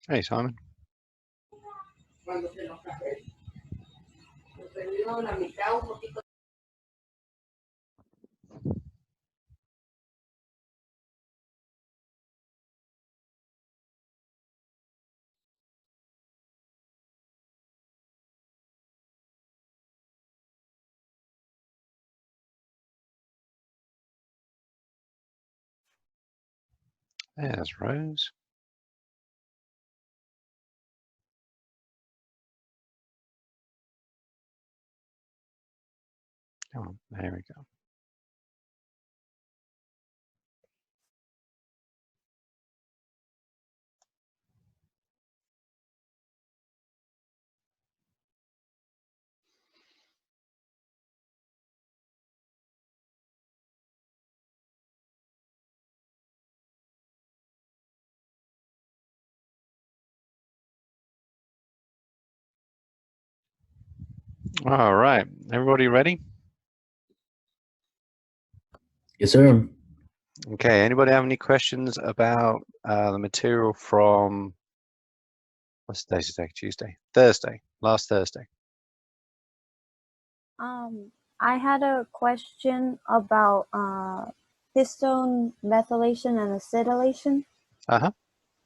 Hey, Simon. There's Rose. Oh, there we go. All right, everybody ready? Yes, sir. Okay, anybody have any questions about the material from, what's today's today? Tuesday? Thursday, last Thursday. I had a question about histone methylation and acetylation. Uh-huh.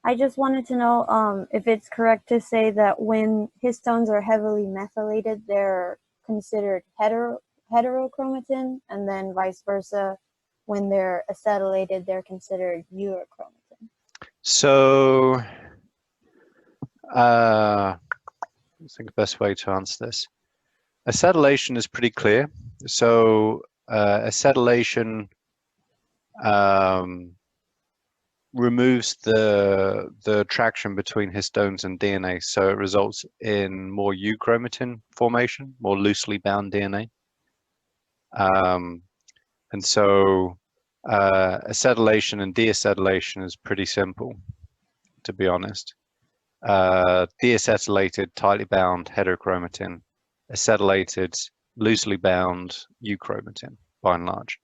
I just wanted to know if it's correct to say that when histones are heavily methylated, they're considered heterochromatin, and then vice versa, when they're acetylated, they're considered euchromatin. So, I think the best way to answer this. Acetylation is pretty clear. So, acetylation removes the attraction between histones and DNA, so it results in more euchromatin formation, more loosely bound DNA. And so acetylation and deacetylation is pretty simple, to be honest. Deacetylated, tightly bound heterochromatin, acetylated, loosely bound euchromatin, by and large.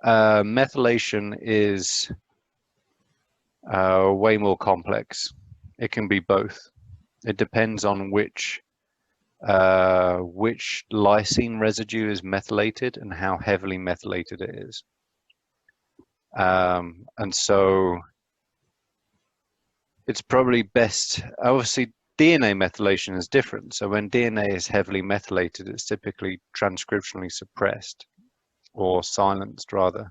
Methylation is way more complex. It can be both. It depends on which lysine residue is methylated and how heavily methylated it is. And so it's probably best, obviously DNA methylation is different. So when DNA is heavily methylated, it's typically transcriptionally suppressed or silenced rather.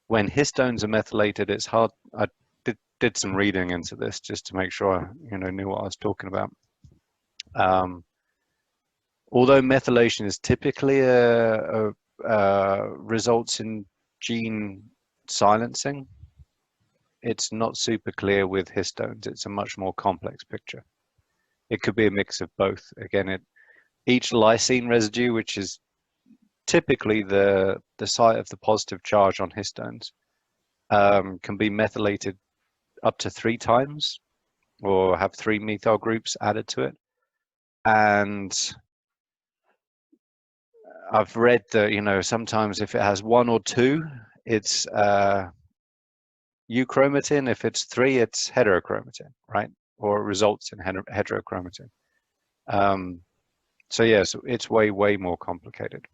When histones are methylated, it's hard. I did some reading into this just to make sure I knew what I was talking about. Although methylation is typically results in gene silencing, it's not super clear with histones. It's a much more complex picture. It could be a mix of both. Again, each lysine residue, which is typically the site of the positive charge on histones, can be methylated up to 3 times or have 3 methyl groups added to it. And I've read that, sometimes if it has 1 or 2, it's euchromatin. If it's 3, it's heterochromatin, right? Or it results in heterochromatin. So yeah, so it's way, way more complicated.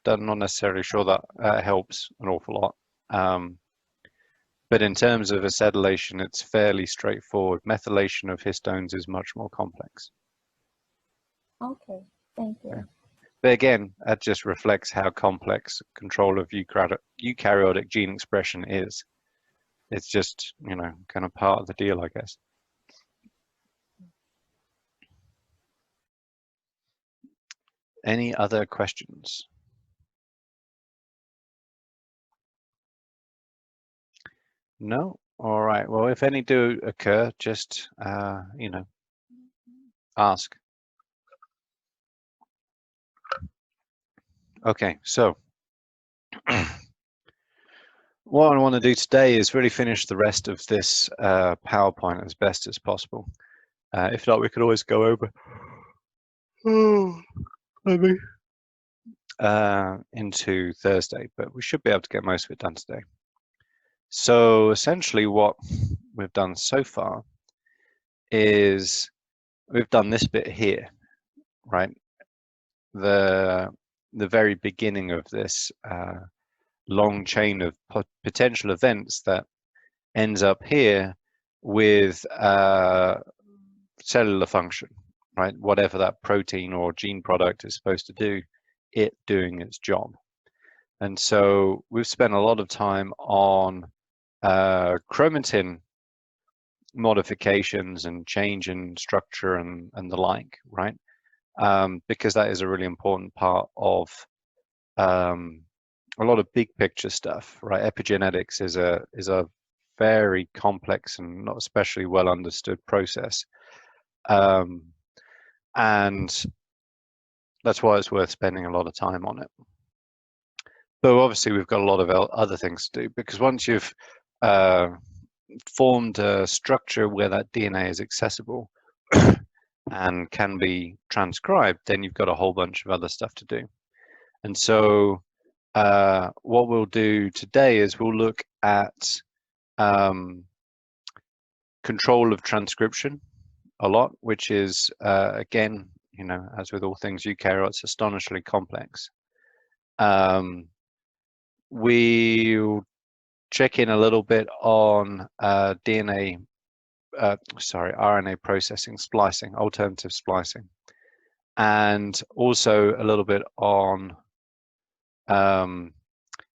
I'm not necessarily sure that helps an awful lot. But in terms of acetylation, it's fairly straightforward. Methylation of histones is much more complex. Okay, thank you. Okay. But again, that just reflects how complex control of eukaryotic gene expression is. It's just, kind of part of the deal, I guess. Any other questions? No? All right. Well, if any do occur, just, ask. Okay, so what I want to do today is really finish the rest of this PowerPoint as best as possible. If not, we could always go over maybe into Thursday, but we should be able to get most of it done today. So essentially what we've done so far is we've done this bit here, right? The very beginning of this long chain of potential events that ends up here with cellular function, right? Whatever that protein or gene product is supposed to do, it doing its job. And so we've spent a lot of time on chromatin modifications and change in structure and the like, right? Because that is a really important part of a lot of big picture stuff, right? Epigenetics is a very complex and not especially well understood process, and that's why it's worth spending a lot of time on it. But obviously, we've got a lot of other things to do, because once you've formed a structure where that DNA is accessible and can be transcribed, then you've got a whole bunch of other stuff to do. And so what we'll do today is we'll look at control of transcription a lot, which is, again, you know, as with all things eukaryotes, astonishingly complex. We'll check in a little bit on RNA processing, splicing, alternative splicing, and also a little bit on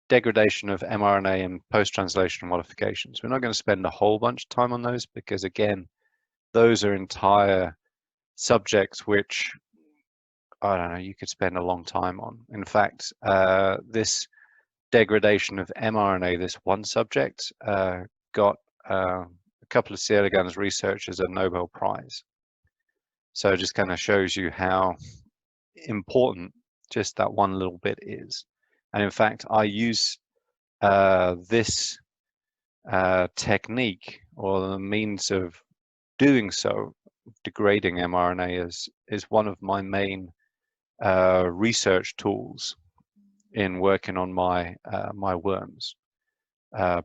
degradation of mRNA and post-translational modifications. We're not going to spend a whole bunch of time on those because, again, those are entire subjects which, I don't know, you could spend a long time on. In fact, this degradation of mRNA, this one subject, got a couple of Sierra Leone's researchers a Nobel Prize. So it just kind of shows you how important just that one little bit is. And in fact, I use this technique, or the means of doing so, degrading mRNA, is one of my main research tools in working on my my worms, to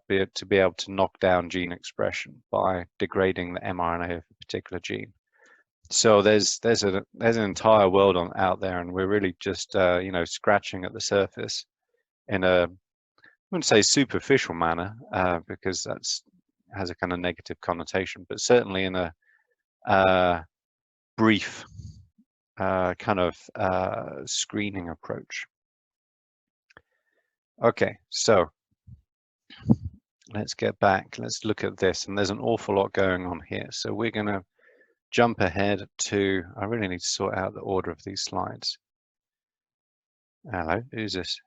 be able to knock down gene expression by degrading the mRNA of a particular gene. So there's an entire world out there, and we're really just you know, scratching at the surface in a, I wouldn't say superficial manner, because that's has a kind of negative connotation, but certainly in a brief kind of screening approach. Okay, so let's get back. Let's look at this, and there's an awful lot going on here. So we're going to jump ahead to, I really need to sort out the order of these slides. Hello, who's this?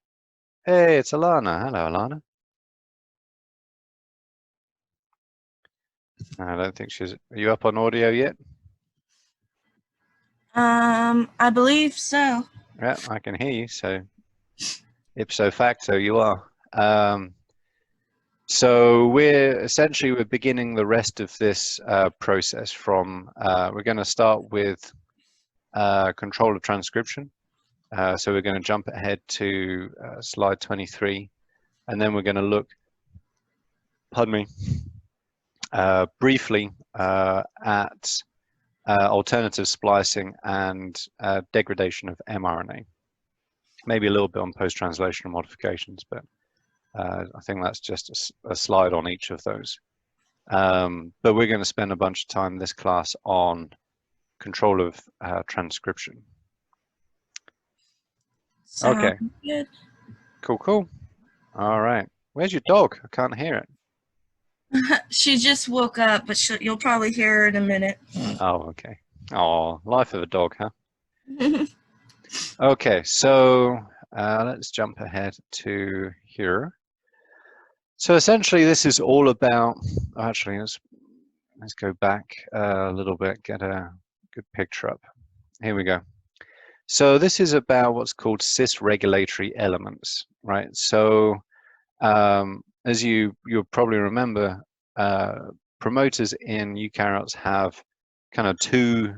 Hey, it's Alana. Hello, Alana. I don't think she's, are you up on audio yet? I believe so. Yeah, I can hear you, so ipso facto you are. So we're beginning the rest of this process from, we're going to start with control of transcription. So we're going to jump ahead to slide 23, and then we're going to look, pardon me, briefly at alternative splicing and degradation of mRNA. Maybe a little bit on post-translational modifications, but I think that's just a slide on each of those. But we're going to spend a bunch of time in this class on control of transcription. Sounds okay. Good. Cool. All right. Where's your dog? I can't hear it. She just woke up, but you'll probably hear her in a minute. Oh, okay. Oh, life of a dog, huh? Okay, so let's jump ahead to here. So essentially, this is all about. Actually, let's go back a little bit, get a good picture up. Here we go. So this is about what's called cis-regulatory elements, right? So as you'll probably remember, promoters in eukaryotes have kind of two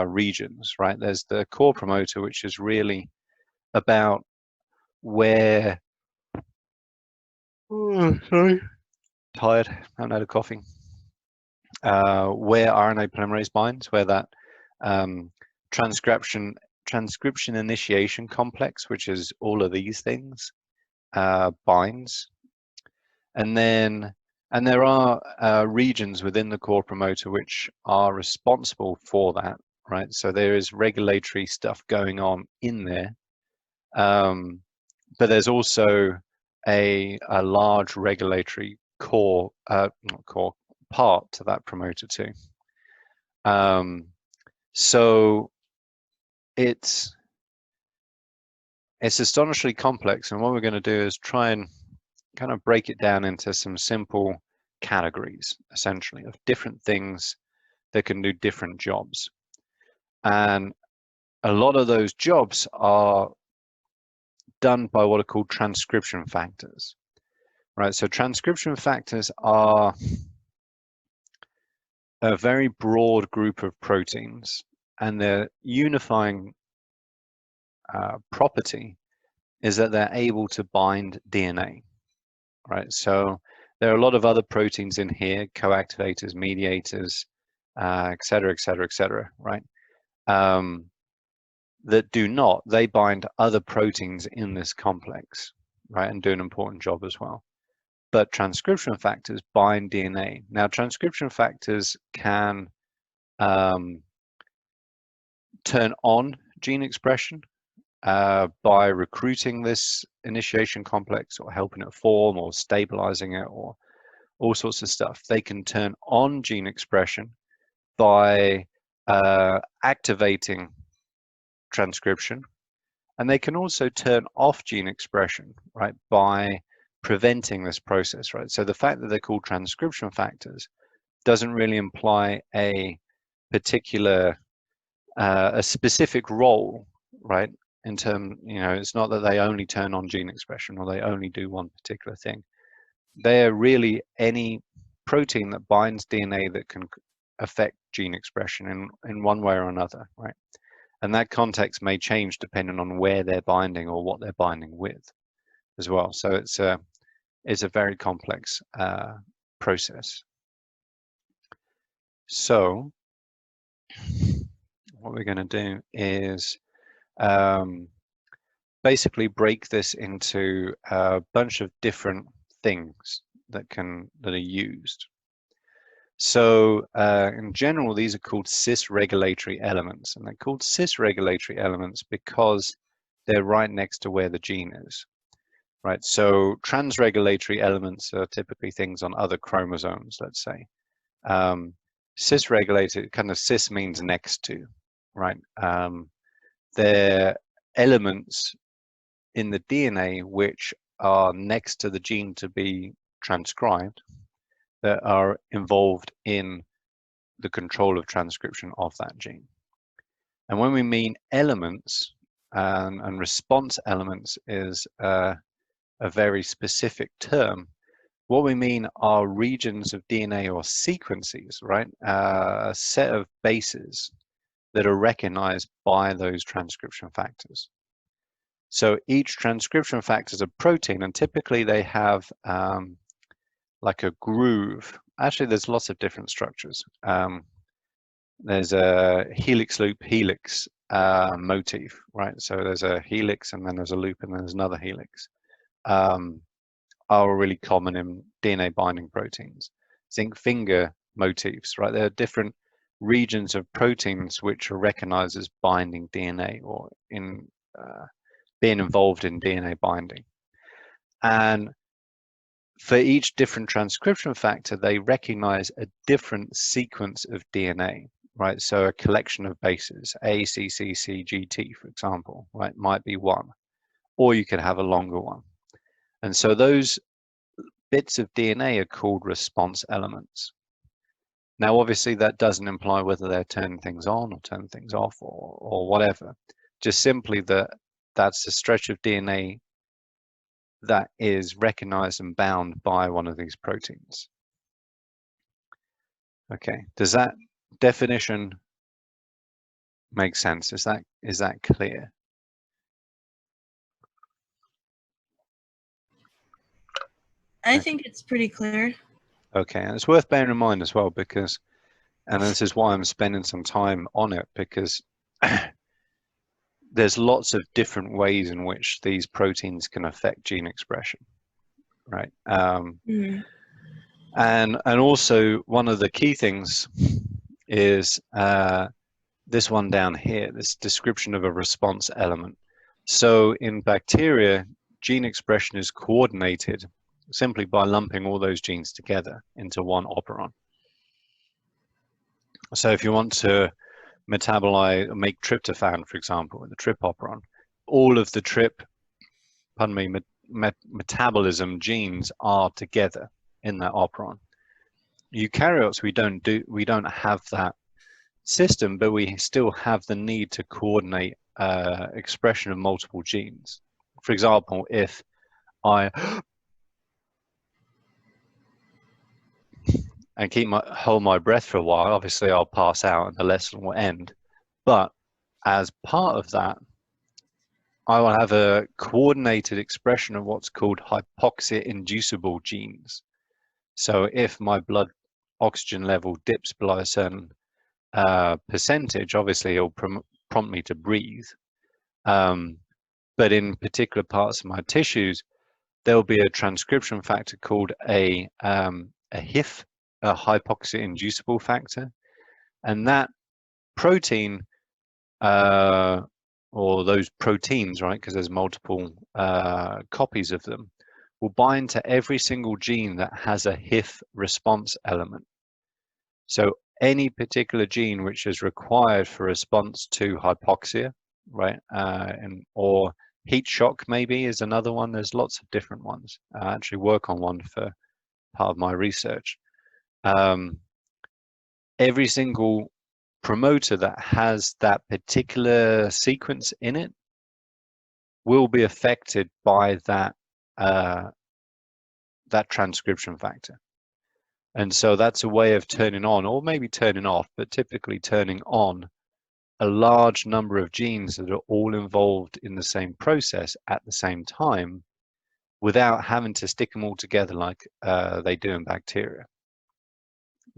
regions, right? There's the core promoter, which is really about where tired, haven't had a coffee. Where RNA polymerase binds, where that transcription initiation complex, which is all of these things, binds. And there are regions within the core promoter which are responsible for that, right? So there is regulatory stuff going on in there, but there's also a large regulatory core, not core, part to that promoter too. So it's astonishingly complex, and what we're going to do is try and kind of break it down into some simple categories, essentially, of different things that can do different jobs. And a lot of those jobs are done by what are called transcription factors, right? So transcription factors are a very broad group of proteins, and their unifying property is that they're able to bind DNA, right? So there are a lot of other proteins in here, coactivators, mediators, et cetera, right? That do not, they bind other proteins in this complex, right? And do an important job as well. But transcription factors bind DNA. Now, transcription factors can turn on gene expression by recruiting this initiation complex or helping it form or stabilizing it or all sorts of stuff. They can turn on gene expression by activating transcription, and they can also turn off gene expression, right, by preventing this process, right? So the fact that they're called transcription factors doesn't really imply a particular a specific role, right? In terms, you know, it's not that they only turn on gene expression or they only do one particular thing. They're really any protein that binds DNA that can affect gene expression in one way or another, right? And that context may change depending on where they're binding or what they're binding with as well. So it's a very complex process. So what we're going to do is basically break this into a bunch of different things that are used. So in general, these are called cis-regulatory elements, and they're called cis-regulatory elements because they're right next to where the gene is, right? So trans-regulatory elements are typically things on other chromosomes, let's say. Cis-regulated, kind of cis means next to, right? They're elements in the DNA which are next to the gene to be transcribed that are involved in the control of transcription of that gene. And when we mean elements, and response elements is a very specific term, what we mean are regions of DNA or sequences, right? A set of bases that are recognized by those transcription factors. So each transcription factor is a protein, and typically they have like a groove. Actually, there's lots of different structures. There's a helix loop helix motif, right? So there's a helix, and then there's a loop, and then there's another helix. Are really common in DNA binding proteins. Zinc finger motifs, right? There are different regions of proteins which are recognized as binding DNA or in being involved in DNA binding. And for each different transcription factor, they recognize a different sequence of DNA, right? So a collection of bases, A, C, C, C, G, T, for example, right, might be one, or you could have a longer one. And so those bits of DNA are called response elements. Now, obviously, that doesn't imply whether they're turning things on or turning things off or whatever, just simply that that's a stretch of DNA that is recognized and bound by one of these proteins. Okay, does that definition make sense? Is that clear? I think it's pretty clear. Okay, and it's worth bearing in mind as well because, and this is why I'm spending some time on it, because there's lots of different ways in which these proteins can affect gene expression, right? Mhm. And also one of the key things is this one down here, this description of a response element. So in bacteria, gene expression is coordinated simply by lumping all those genes together into one operon. So if you want to metabolize, make tryptophan, for example, with the trip operon, all of the metabolism genes are together in that operon. Eukaryotes, we don't have that system, but we still have the need to coordinate expression of multiple genes. For example, if I hold my breath for a while, obviously I'll pass out and the lesson will end. But as part of that, I will have a coordinated expression of what's called hypoxia-inducible genes. So if my blood oxygen level dips below a certain percentage, obviously it'll prompt me to breathe. But in particular parts of my tissues, there'll be a transcription factor called a HIF, a hypoxia-inducible factor, and that protein or those proteins, right, because there's multiple copies of them, will bind to every single gene that has a HIF response element. So any particular gene which is required for response to hypoxia, right, or heat shock maybe is another one. There's lots of different ones. I actually work on one for part of my research. Every single promoter that has that particular sequence in it will be affected by that that transcription factor. And so that's a way of turning on, or maybe turning off, but typically turning on a large number of genes that are all involved in the same process at the same time without having to stick them all together like they do in bacteria.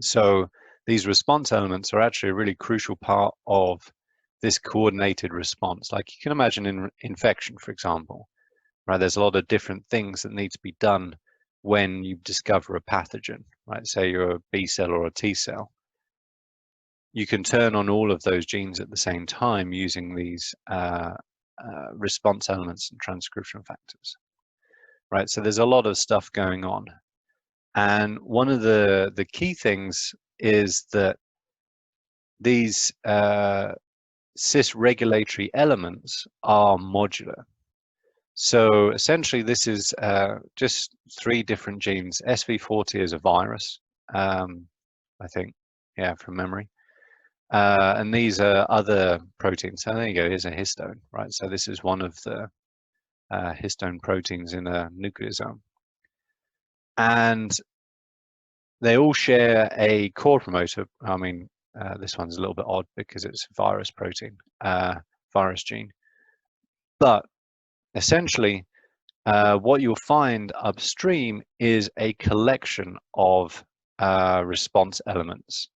So these response elements are actually a really crucial part of this coordinated response. Like you can imagine in infection, for example, right? There's a lot of different things that need to be done when you discover a pathogen, right? Say you're a B cell or a T cell. You can turn on all of those genes at the same time using these response elements and transcription factors, right? So there's a lot of stuff going on. And one of the key things is that these cis-regulatory elements are modular. So essentially this is just 3 different genes. SV40 is a virus, I think, yeah, from memory. And these are other proteins. So there you go, here's a histone, right? So this is one of the histone proteins in a nucleosome. And they all share a core promoter. I mean, this one's a little bit odd because it's a virus protein, virus gene. But essentially, what you'll find upstream is a collection of response elements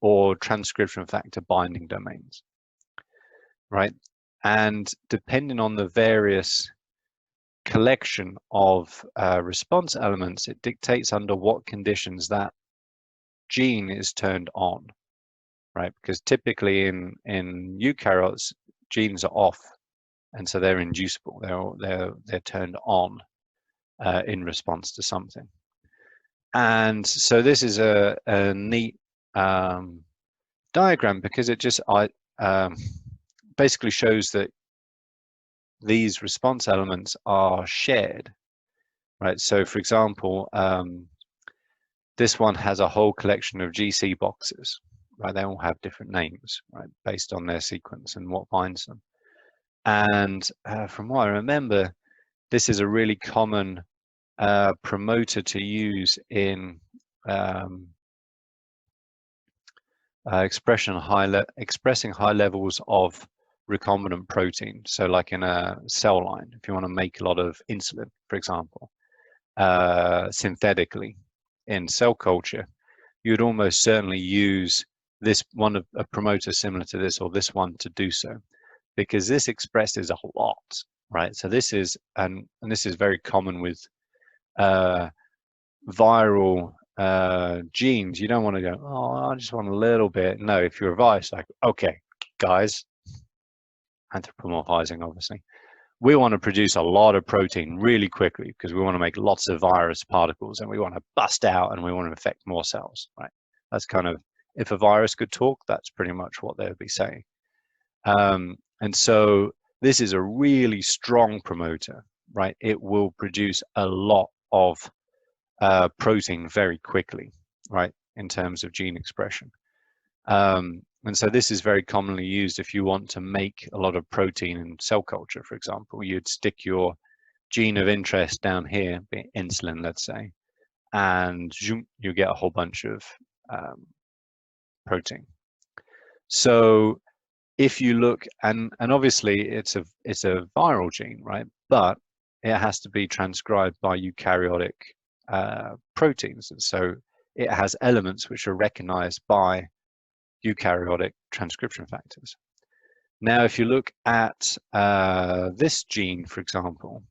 or transcription factor binding domains, right? And depending on the various collection of response elements, it dictates under what conditions that gene is turned on, right? Because typically in eukaryotes, genes are off, and so they're inducible. They're turned on in response to something. And so this is a neat diagram because it just basically shows that these response elements are shared, right? So for example, this one has a whole collection of GC boxes, right? They all have different names, right, based on their sequence and what binds them. And from what I remember, this is a really common promoter to use in expressing high levels of recombinant protein. So like in a cell line, if you want to make a lot of insulin, for example, synthetically, in cell culture, you'd almost certainly use this one of a promoter similar to this or this one to do so, because this expresses a lot, right? So this is, and this is very common with viral genes. You don't want to go, oh, I just want a little bit. No, if you're a virus, like, okay, guys, anthropomorphizing, obviously, we want to produce a lot of protein really quickly because we want to make lots of virus particles and we want to bust out and we want to infect more cells, right? That's kind of, if a virus could talk, that's pretty much what they would be saying. And so this is a really strong promoter, right? It will produce a lot of protein very quickly, right, in terms of gene expression. And so this is very commonly used if you want to make a lot of protein in cell culture, for example. You'd stick your gene of interest down here, be insulin, let's say, and you get a whole bunch of protein. So if you look, and obviously it's a viral gene, right? But it has to be transcribed by eukaryotic proteins, and so it has elements which are recognized by eukaryotic transcription factors. Now, if you look at this gene, for example,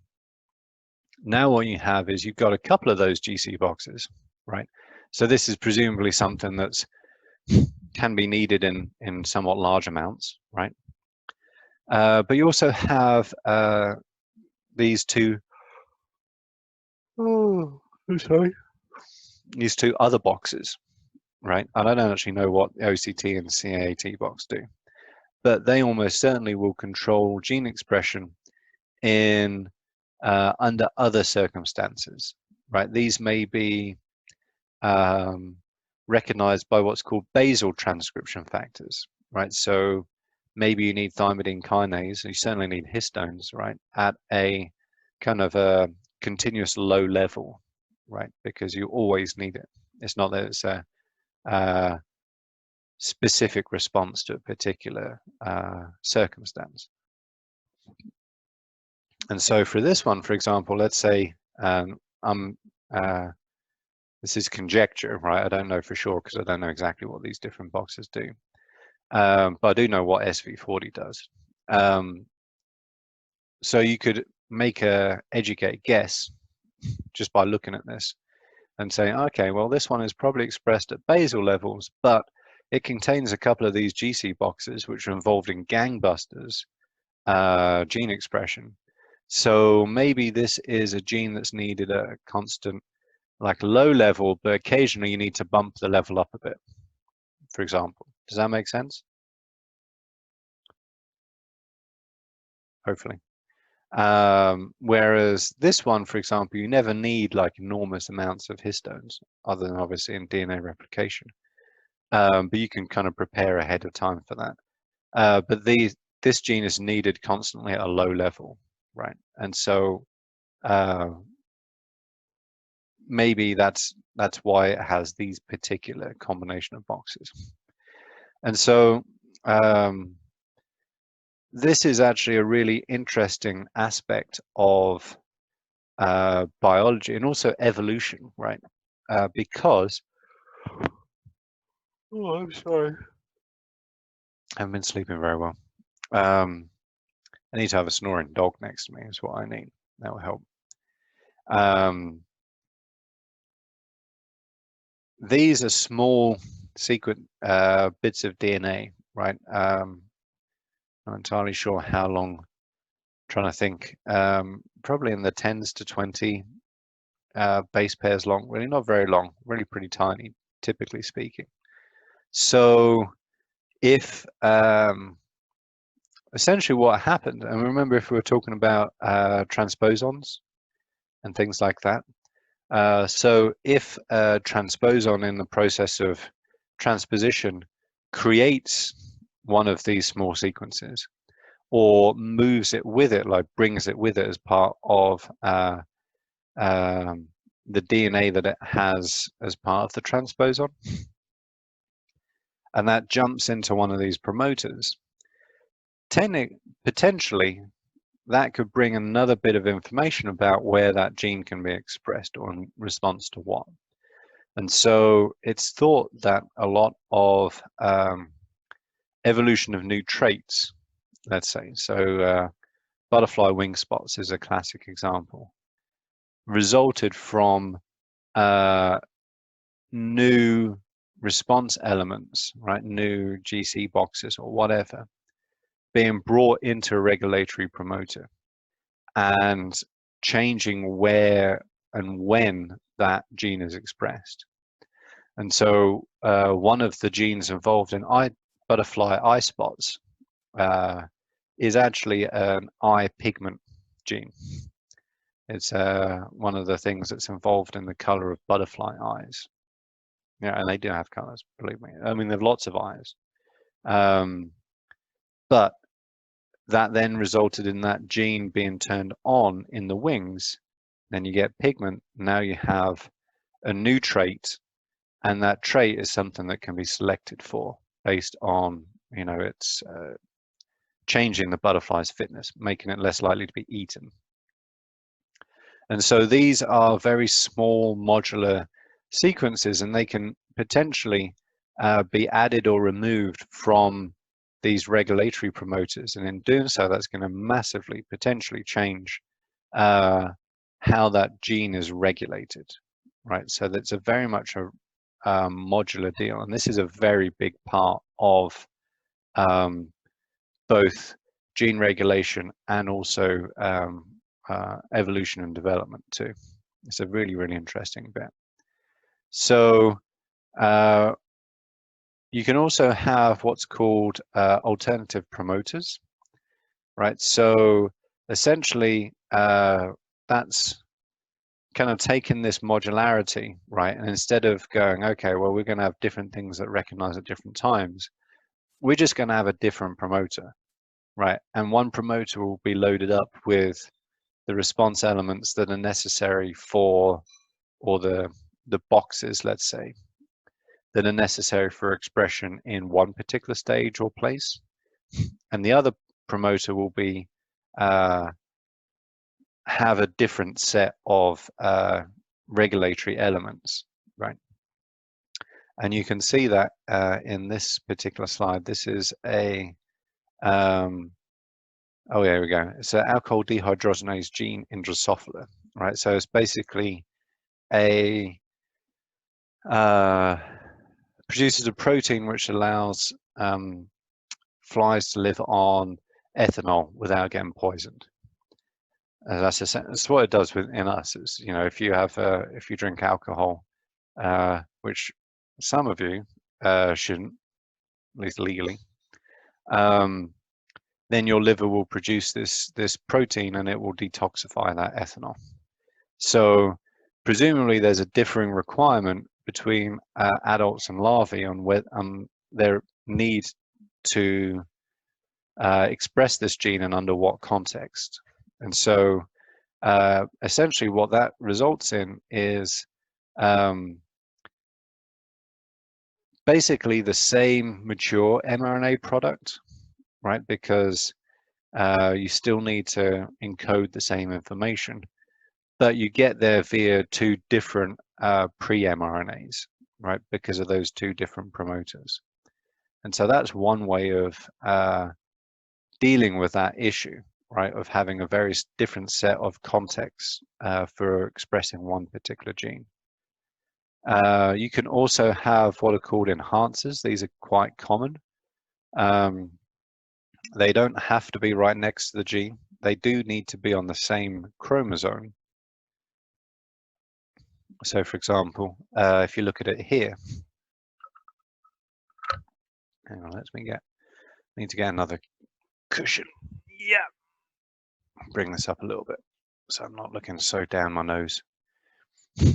now what you have is you've got a couple of those GC boxes, right? So this is presumably something that's can be needed in somewhat large amounts, right? But you also have these two, these two other boxes, right? And I don't actually know what the OCT and CAAT box do, but they almost certainly will control gene expression in under other circumstances, right? These may be recognized by what's called basal transcription factors, right? So maybe you need thymidine kinase, you certainly need histones, right, at a kind of a continuous low level, right? Because you always need it. It's not that it's a specific response to a particular circumstance. And so for this one, for example, let's say this is conjecture, right? I don't know for sure because I don't know exactly what these different boxes do. But I do know what SV40 does. So you could make a educated guess just by looking at this and saying, okay, well, this one is probably expressed at basal levels, but it contains a couple of these GC boxes which are involved in gangbusters gene expression. So maybe this is a gene that's needed at a constant, like low level, but occasionally you need to bump the level up a bit, for example. Does that make sense? Hopefully. Whereas this one, for example, you never need like enormous amounts of histones, other than obviously in DNA replication. But you can kind of prepare ahead of time for that. But this gene is needed constantly at a low level, right? And so maybe that's why it has these particular combination of boxes. And so this is actually a really interesting aspect of biology and also evolution, right? Because, oh, I'm sorry, I haven't been sleeping very well. I need to have a snoring dog next to me is what I need. That will help. These are small sequence bits of DNA, right? I'm not entirely sure how long. Trying to think, probably in the 10s to 20 base pairs long, really not very long, really pretty tiny, typically speaking. So if essentially what happened, and remember if we were talking about transposons and things like that, so if a transposon in the process of transposition creates one of these small sequences, or moves it with it, like brings it with it as part of the DNA that it has as part of the transposon, and that jumps into one of these promoters, potentially that could bring another bit of information about where that gene can be expressed or in response to what. And so it's thought that a lot of evolution of new traits, let's say, so butterfly wing spots is a classic example, resulted from new response elements, right? New GC boxes or whatever, being brought into a regulatory promoter and changing where and when that gene is expressed. And so one of the genes involved in butterfly eye spots is actually an eye pigment gene. It's one of the things that's involved in the color of butterfly eyes. Yeah, and they do have colors, believe me. I mean, they have lots of eyes. But that then resulted in that gene being turned on in the wings. Then you get pigment. Now you have a new trait, and that trait is something that can be selected for based on, you know, it's changing the butterfly's fitness, making it less likely to be eaten. And so these are very small modular sequences, and they can potentially be added or removed from these regulatory promoters. And in doing so, that's going to massively potentially change how that gene is regulated, right? So that's a very much a modular deal. And this is a very big part of both gene regulation and also evolution and development too. It's a really, really interesting bit. So you can also have what's called alternative promoters, right? So essentially that's kind of taking this modularity, right? And instead of going, okay, well, we're going to have different things that recognize at different times, we're just going to have a different promoter, right? And one promoter will be loaded up with the response elements that are necessary for, or the boxes, let's say, that are necessary for expression in one particular stage or place. And the other promoter will be have a different set of regulatory elements, right? And you can see that in this particular slide. This is a oh, there we go. It's an alcohol dehydrogenase gene in Drosophila, right? So it's basically a produces a protein which allows flies to live on ethanol without getting poisoned. That's what it does in us. Is, you know, if you have if you drink alcohol, which some of you shouldn't, at least legally, then your liver will produce this protein and it will detoxify that ethanol. So presumably there's a differing requirement between adults and larvae on their need to express this gene and under what context. And so essentially what that results in is basically the same mature mRNA product, right? Because you still need to encode the same information, but you get there via two different pre-mRNAs, right? Because of those two different promoters. And so that's one way of dealing with that issue, right? Of having a very different set of contexts for expressing one particular gene. You can also have what are called enhancers. These are quite common. They don't have to be right next to the gene. They do need to be on the same chromosome. So for example, if you look at it here, hang on, need to get another cushion. Yeah. Bring this up a little bit so I'm not looking so down my nose. There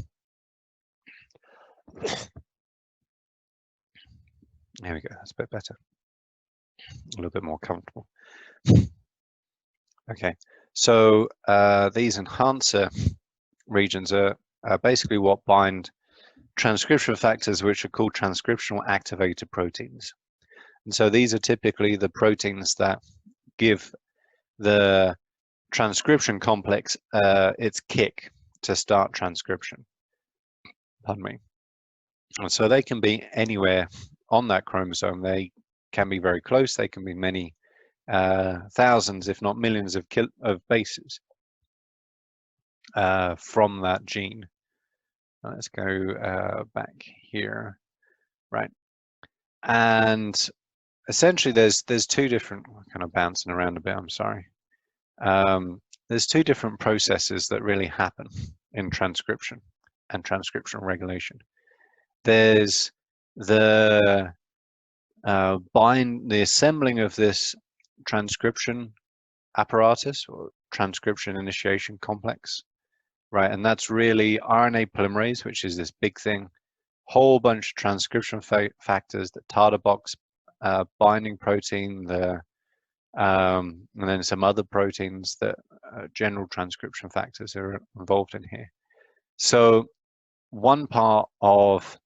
we go, that's a bit better. A little bit more comfortable. Okay, so these enhancer regions are basically what bind transcription factors, which are called transcriptional activated proteins. And so these are typically the proteins that give the transcription complex its kick to start transcription. Pardon me. And so they can be anywhere on that chromosome. They can be very close. They can be many thousands, if not millions of bases from that gene. Let's go back here, right? And essentially, there's two different, kind of bouncing around a bit. I'm sorry. There's two different processes that really happen in transcription and transcriptional regulation. There's the the assembling of this transcription apparatus or transcription initiation complex, right? And that's really RNA polymerase, which is this big thing, whole bunch of transcription factors, the Tata box binding protein, and then some other proteins that general transcription factors are involved in here. So one part of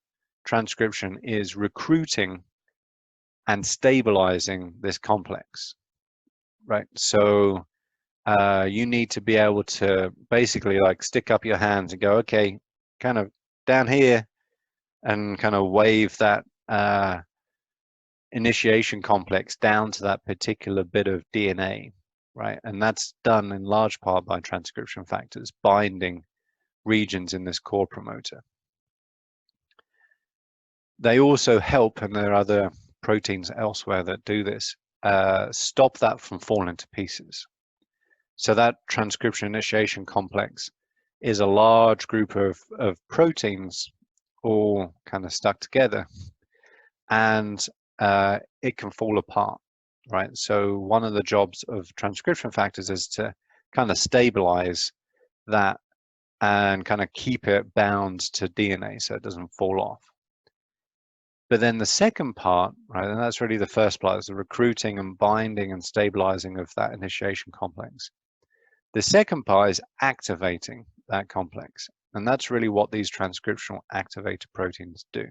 transcription is recruiting and stabilizing this complex, right? So you need to be able to basically like stick up your hands and go, okay, kind of down here, and kind of wave that initiation complex down to that particular bit of DNA, right? And that's done in large part by transcription factors binding regions in this core promoter. They also help, and there are other proteins elsewhere that do this, stop that from falling to pieces. So that transcription initiation complex is a large group of proteins all kind of stuck together, and it can fall apart, right? So one of the jobs of transcription factors is to kind of stabilize that and kind of keep it bound to DNA so it doesn't fall off. But then the second part, right, and that's really the first part, is the recruiting and binding and stabilizing of that initiation complex. The second part is activating that complex. And that's really what these transcriptional activator proteins do.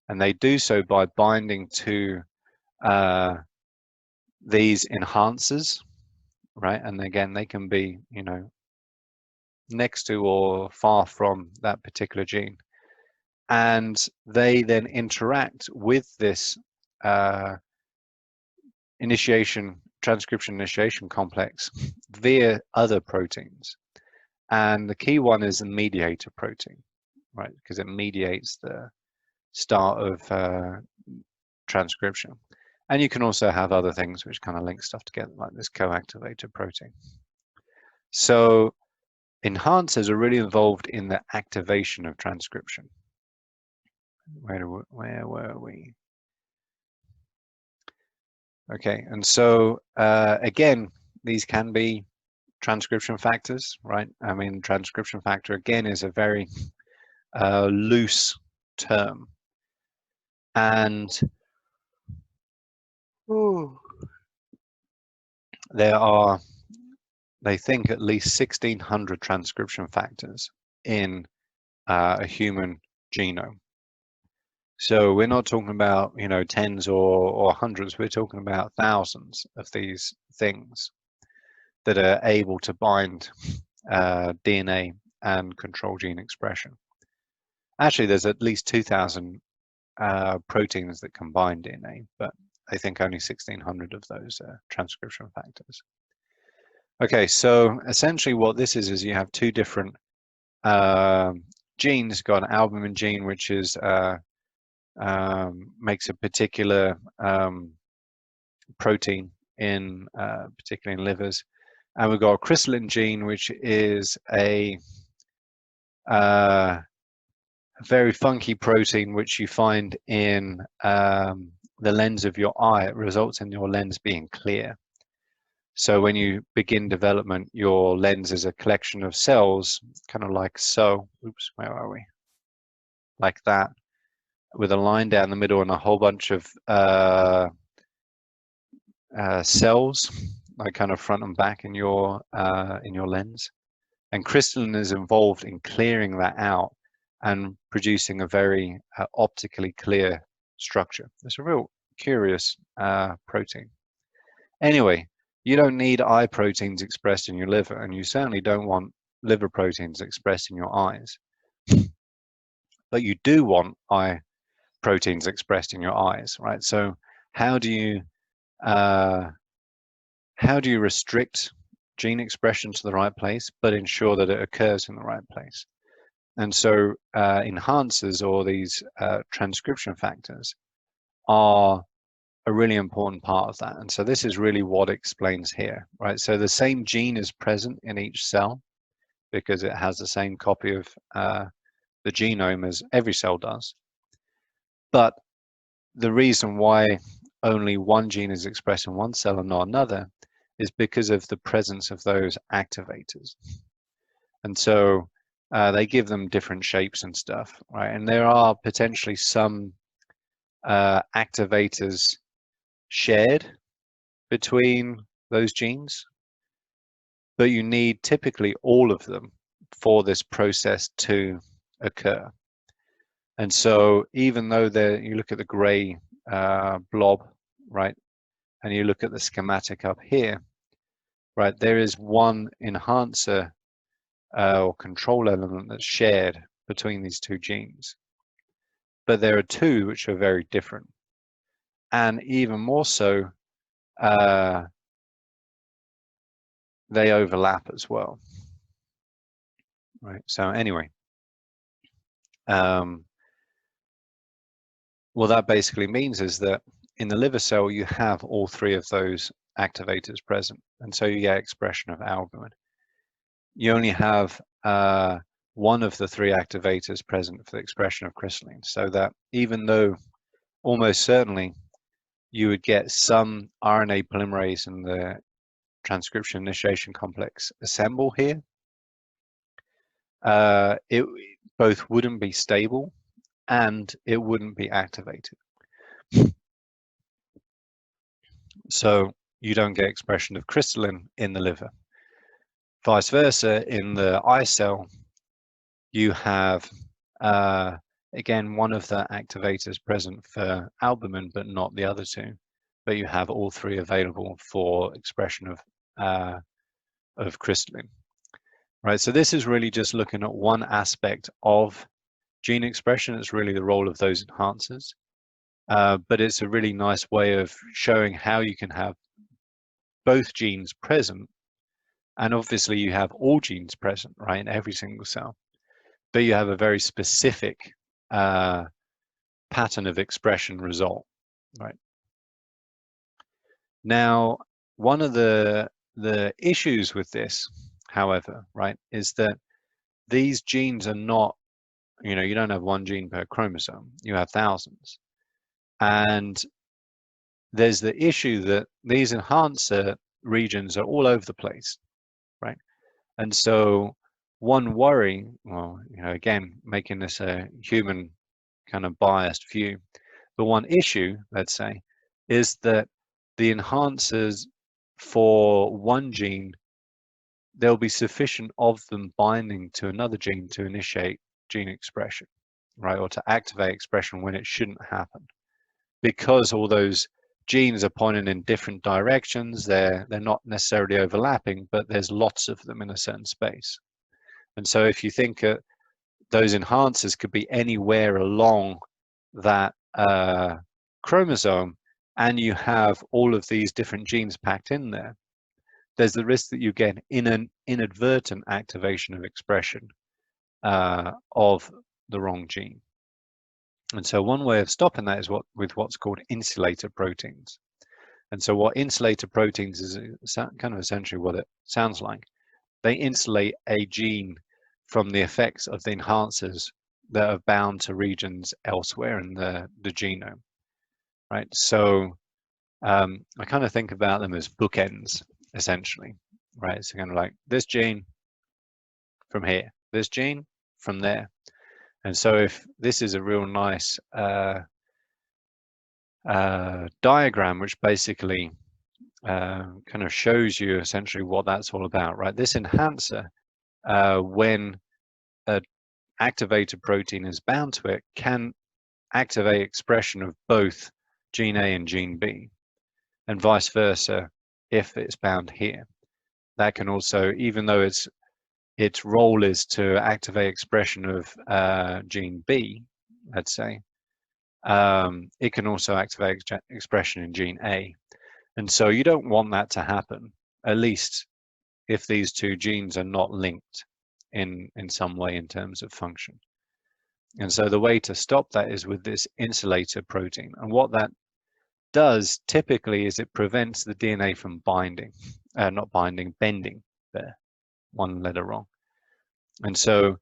And they do so by binding to these enhancers, right? And again, they can be, you know, next to or far from that particular gene. And they then interact with this transcription initiation complex via other proteins. And the key one is a mediator protein, right? Because it mediates the start of transcription. And you can also have other things which kind of link stuff together, like this co-activator protein. So enhancers are really involved in the activation of transcription. Where were we? Okay, and so again, these can be transcription factors, right? I mean, transcription factor again is a very loose term, and there are, they think, at least 1,600 transcription factors in a human genome. So we're not talking about, you know, tens or hundreds, we're talking about thousands of these things that are able to bind DNA and control gene expression. Actually, there's at least 2,000 proteins that can bind DNA, but I think only 1,600 of those are transcription factors. Okay, so essentially what this is you have two different genes. You've got an albumin gene, which is makes a particular protein in particularly in livers, and we've got a crystalline gene, which is a very funky protein which you find in the lens of your eye. It results in your lens being clear. So when you begin development, your lens is a collection of cells, kind of like so. Oops, where are we? Like that, with a line down the middle and a whole bunch of cells, like kind of front and back in your lens. And crystalline is involved in clearing that out and producing a very optically clear structure. It's a real curious protein. Anyway, you don't need eye proteins expressed in your liver, and you certainly don't want liver proteins expressed in your eyes. but you do want eye proteins expressed in your eyes, right? So how do you restrict gene expression to the right place, but ensure that it occurs in the right place? And so enhancers, or these transcription factors, are a really important part of that. And so this is really what explains here, right? So the same gene is present in each cell because it has the same copy of the genome as every cell does. But the reason why only one gene is expressed in one cell and not another is because of the presence of those activators. And so they give them different shapes and stuff, right? And there are potentially some activators shared between those genes, but you need typically all of them for this process to occur. And so even though you look at the gray blob, right, and you look at the schematic up here, right, there is one enhancer or control element that's shared between these two genes. But there are two which are very different. And even more so, they overlap as well. Right, so anyway, what that basically means is that in the liver cell, you have all three of those activators present. And so you get expression of albumin. You only have one of the three activators present for the expression of crystalline, so that even though almost certainly you would get some RNA polymerase in the transcription initiation complex assemble here, it both wouldn't be stable and it wouldn't be activated. So you don't get expression of crystalline in the liver. Vice versa, in the eye cell, you have, again, one of the activators present for albumin, but not the other two. But you have all three available for expression of crystalline. Right, so this is really just looking at one aspect of gene expression. It's really the role of those enhancers. But it's a really nice way of showing how you can have both genes present. And obviously you have all genes present, right, in every single cell. But you have a very specific pattern of expression result, right? Now, one of the issues with this, however, right, is that these genes are not, you don't have one gene per chromosome, you have thousands. And there's the issue that these enhancer regions are all over the place, right? And so one worry, well, again, making this a human kind of biased view, but one issue, let's say, is that the enhancers for one gene, there'll be sufficient of them binding to another gene to initiate gene expression, right? Or to activate expression when it shouldn't happen. Because all those genes are pointing in different directions, they're not necessarily overlapping, but there's lots of them in a certain space. And so if you think those enhancers could be anywhere along that chromosome, and you have all of these different genes packed in there, there's the risk that you get an inadvertent activation of expression of the wrong gene. And so one way of stopping that is with what's called insulator proteins. And so what insulator proteins is kind of essentially what it sounds like. They insulate a gene from the effects of the enhancers that are bound to regions elsewhere in the genome, right? So I kind of think about them as bookends, essentially, right? So kind of like this gene from here, this gene from there. And so if this is a real nice diagram, which basically kind of shows you essentially what that's all about, right? This enhancer, when an activated protein is bound to it, can activate expression of both gene A and gene B, and vice versa if it's bound here. That can also, even though it's its role is to activate expression of gene B, let's say, it can also activate expression in gene A. And so you don't want that to happen, at least if these two genes are not linked in some way in terms of function. And so the way to stop that is with this insulator protein. And what that does typically is it prevents the DNA from binding, not binding, bending, there, one letter wrong. And so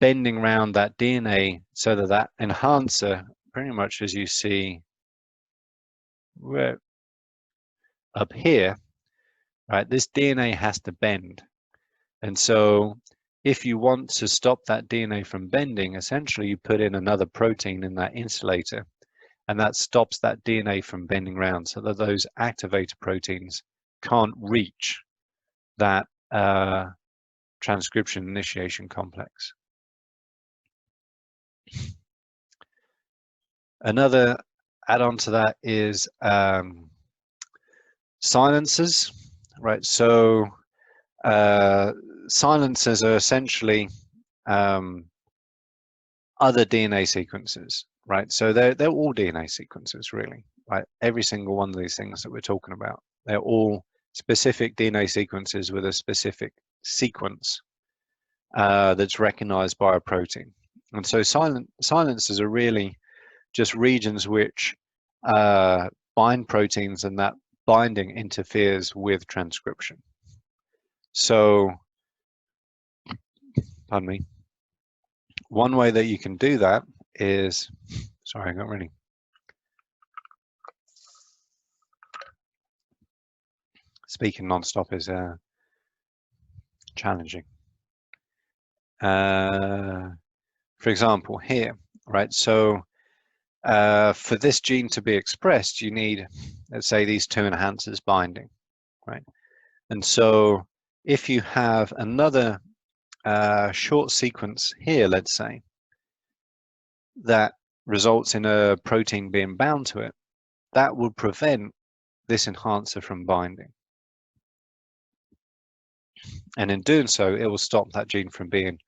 bending around that DNA so that that enhancer, pretty much as you see up here, right, this DNA has to bend. And so if you want to stop that DNA from bending, essentially you put in another protein in that insulator, and that stops that DNA from bending around so that those activator proteins can't reach that transcription initiation complex. Another add-on to that is silencers, right? So silencers are essentially other DNA sequences, right? So they're all DNA sequences, really, right? Every single one of these things that we're talking about, they're all specific DNA sequences with a specific sequence that's recognized by a protein. And so silencers are really just regions which bind proteins, and that binding interferes with transcription. So, pardon me, one way that you can do that is, sorry, I got really, speaking non-stop is challenging. For example, here, right, so for this gene to be expressed, you need, let's say, these two enhancers binding, right? And so if you have another short sequence here, let's say, that results in a protein being bound to it, that will prevent this enhancer from binding. And in doing so, it will stop that gene from being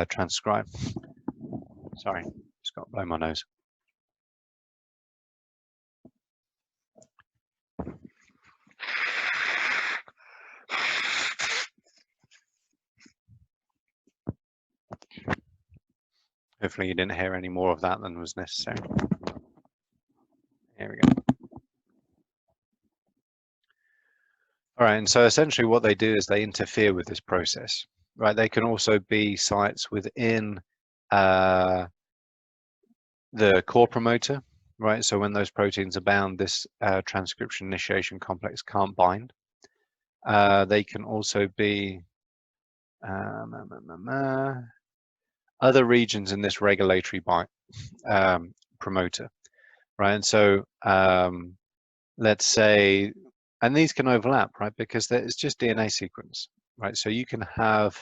transcribed. Sorry, just got to blow my nose. Hopefully you didn't hear any more of that than was necessary. Here we go. All right, and so essentially what they do is they interfere with this process, right? They can also be sites within the core promoter, right? So when those proteins are bound, this transcription initiation complex can't bind. They can also be other regions in this regulatory promoter, right? And so let's say, and these can overlap, right? Because it's just DNA sequence, right? So you can have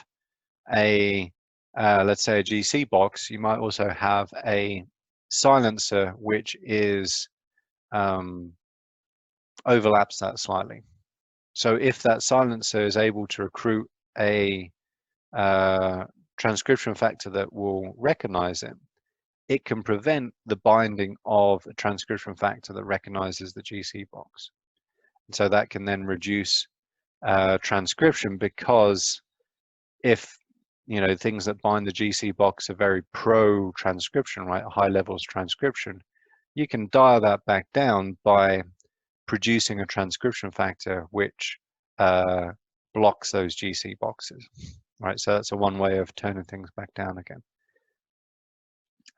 a, let's say a GC box, you might also have a silencer which is overlaps that slightly. So if that silencer is able to recruit a transcription factor that will recognize it, it can prevent the binding of a transcription factor that recognizes the GC box. And so that can then reduce transcription, because if things that bind the GC box are very pro transcription, right, high levels of transcription, you can dial that back down by producing a transcription factor which blocks those GC boxes, right? So that's one way of turning things back down again.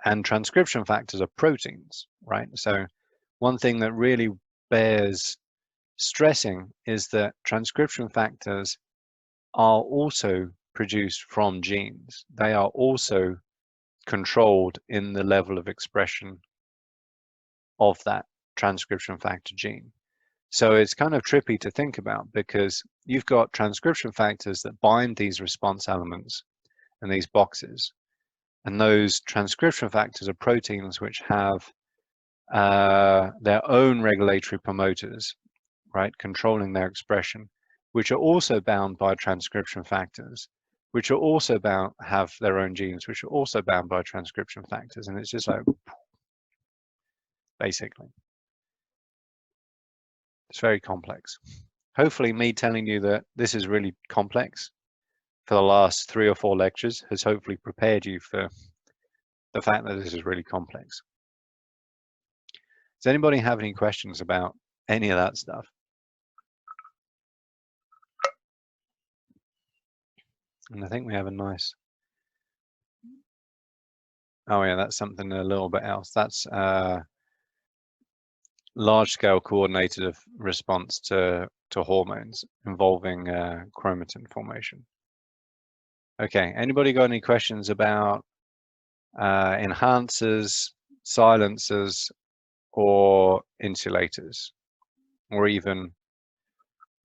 And transcription factors are proteins, right? So one thing that really bears stressing is that transcription factors are also produced from genes. They are also controlled in the level of expression of that transcription factor gene. So it's kind of trippy to think about, because you've got transcription factors that bind these response elements and these boxes. And those transcription factors are proteins which have their own regulatory promoters, right, controlling their expression, which are also bound by transcription factors which are also bound, have their own genes, which are also bound by transcription factors. And it's just like, basically, it's very complex. Hopefully me telling you that this is really complex for the last 3 or 4 lectures has hopefully prepared you for the fact that this is really complex. Does anybody have any questions about any of that stuff? And I think we have a nice, oh yeah, that's something a little bit else. That's large-scale coordinated response to hormones involving chromatin formation. Okay, anybody got any questions about enhancers, silencers, or insulators, or even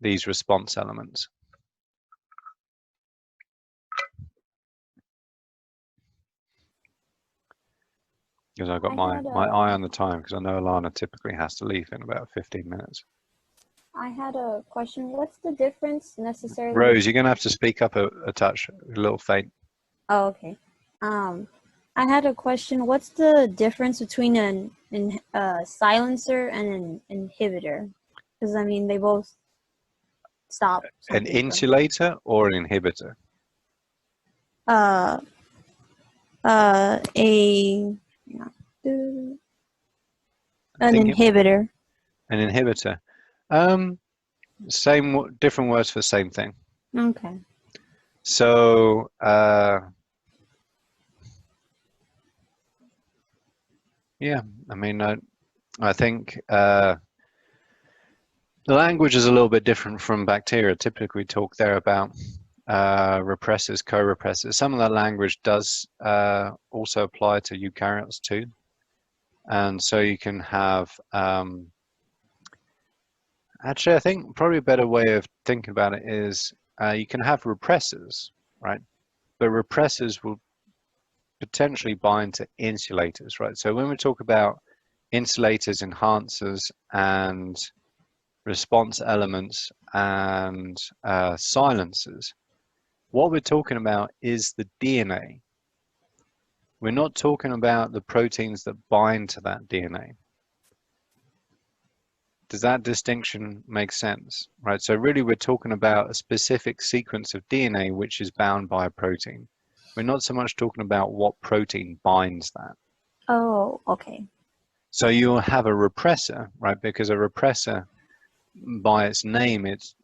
these response elements? Because I've got my eye on the time, because I know Alana typically has to leave in about 15 minutes. I had a question. What's the difference necessarily? Rose, you're going to have to speak up a touch, a little faint. Oh, okay. I had a question. What's the difference between a silencer and an inhibitor? Because I mean, they both stop. An insulator or an inhibitor? An inhibitor. An inhibitor. Different words for the same thing. Okay. So yeah, I mean, I think the language is a little bit different from bacteria. Typically, we talk there about repressors, co-repressors. Some of that language does also apply to eukaryotes too. And so you can have, actually, I think probably a better way of thinking about it is you can have repressors, right? But repressors will potentially bind to insulators, right? So when we talk about insulators, enhancers, and response elements and silencers, what we're talking about is the DNA. We're not talking about the proteins that bind to that DNA. Does that distinction make sense? Right, so really we're talking about a specific sequence of DNA which is bound by a protein. We're not so much talking about what protein binds that. Oh, okay. So you'll have a repressor, right? Because a repressor, by its name, its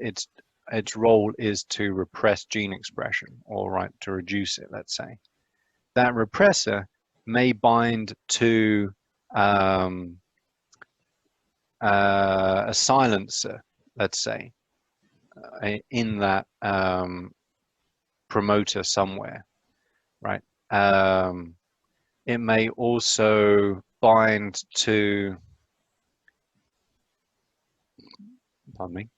role is to repress gene expression, or right, to reduce it, let's say. That repressor may bind to a silencer, let's say, in that promoter somewhere, right? It may also bind to, pardon me,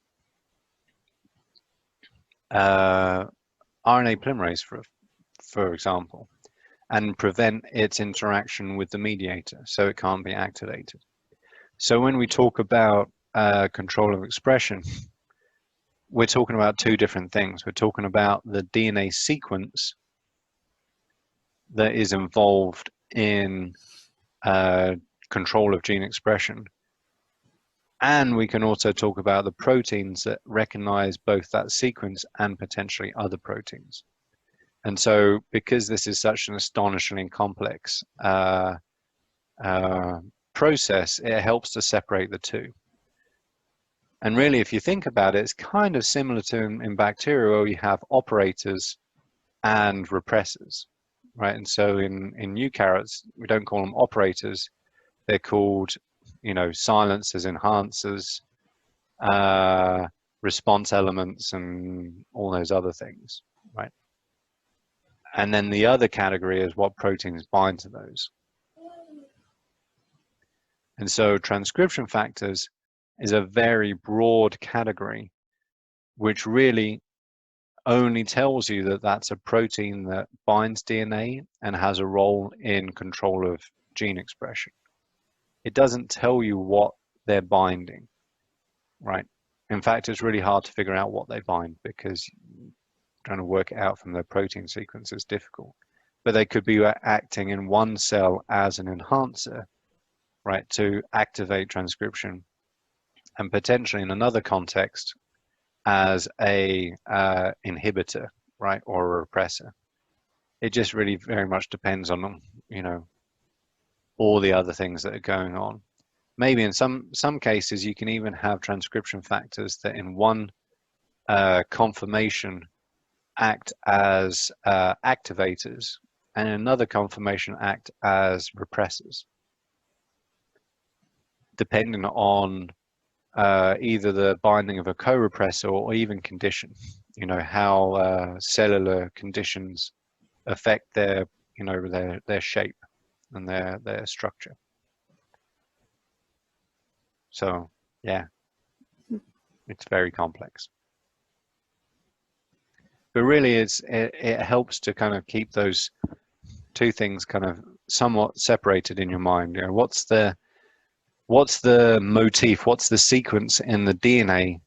RNA polymerase, for example, and prevent its interaction with the mediator, so it can't be activated. So when we talk about control of expression, we're talking about 2 different things. We're talking about the DNA sequence that is involved in control of gene expression. And we can also talk about the proteins that recognize both that sequence and potentially other proteins. And so because this is such an astonishingly complex process, it helps to separate the 2. And really, if you think about it, it's kind of similar to in bacteria, where you have operators and repressors, right? And so in eukaryotes, we don't call them operators. They're called, you know, silencers, enhancers, response elements, and all those other things, right? And then the other category is what proteins bind to those. And so transcription factors is a very broad category, which really only tells you that that's a protein that binds DNA and has a role in control of gene expression. It doesn't tell you what they're binding, right? In fact, it's really hard to figure out what they bind, because trying to work it out from their protein sequence is difficult. But they could be acting in one cell as an enhancer, right, to activate transcription, and potentially in another context as a inhibitor, right, or a repressor. It just really very much depends on, you know, all the other things that are going on. Maybe in some cases you can even have transcription factors that in one conformation act as activators, and in another conformation act as repressors, depending on either the binding of a co-repressor or even condition. You know, how cellular conditions affect their, you know, their shape and their structure. So yeah, it's very complex. But really, it helps to kind of keep those two things kind of somewhat separated in your mind. You know, what's the motif? What's the sequence in the DNA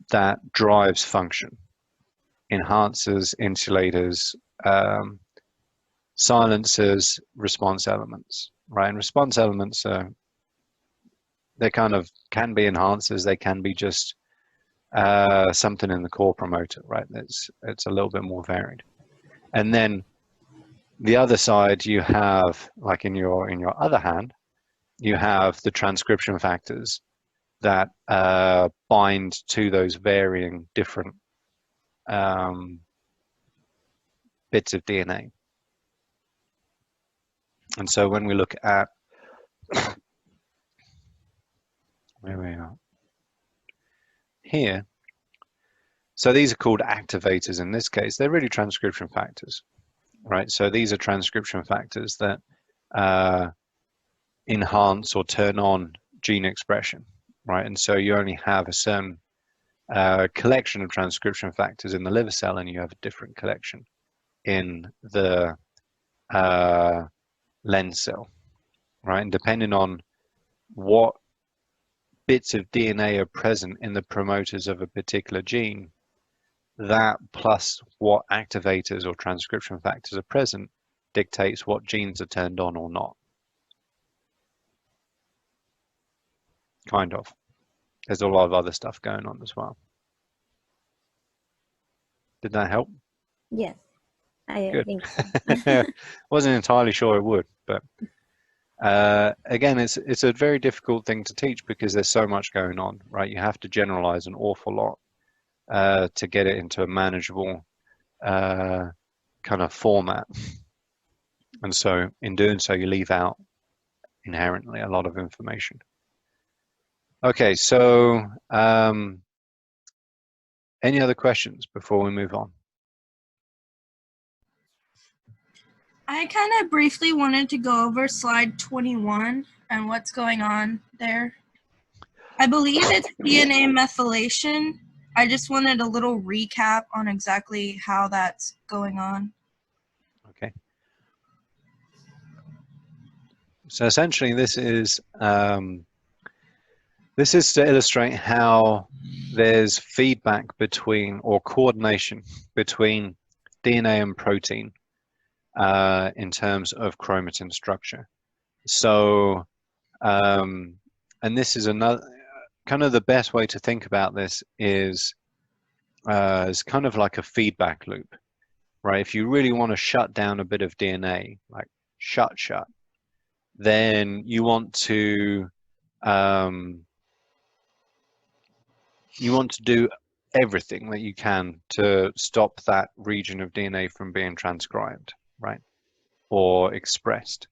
that drives function? Enhancers, insulators, silencers, response elements, right? And response elements are, they kind of can be enhancers. They can be just something in the core promoter, right? It's a little bit more varied. And then the other side, you have, like in your other hand, you have the transcription factors that bind to those varying different bits of DNA. And so when we look at where we are here, so these are called activators in this case. They're really transcription factors, right? So these are transcription factors that enhance or turn on gene expression, right? And so you only have a certain collection of transcription factors in the liver cell, and you have a different collection in the lens cell, right? And depending on what bits of DNA are present in the promoters of a particular gene, that plus what activators or transcription factors are present dictates what genes are turned on or not. Kind of. There's a lot of other stuff going on as well. Did that help? Yes, I Good. think so. Wasn't entirely sure it would, but again, it's a very difficult thing to teach because there's so much going on, right? You have to generalize an awful lot to get it into a manageable kind of format. And so in doing so, you leave out inherently a lot of information. Okay, so any other questions before we move on? I kind of briefly wanted to go over slide 21 and what's going on there. I believe it's DNA methylation. I just wanted a little recap on exactly how that's going on. Okay. So essentially, this is to illustrate how there's feedback between, or coordination between, DNA and protein in terms of chromatin structure. So, and this is another kind of the best way to think about this is kind of like a feedback loop, right? If you really want to shut down a bit of DNA, like shut, then you want to do everything that you can to stop that region of DNA from being transcribed, right, or expressed.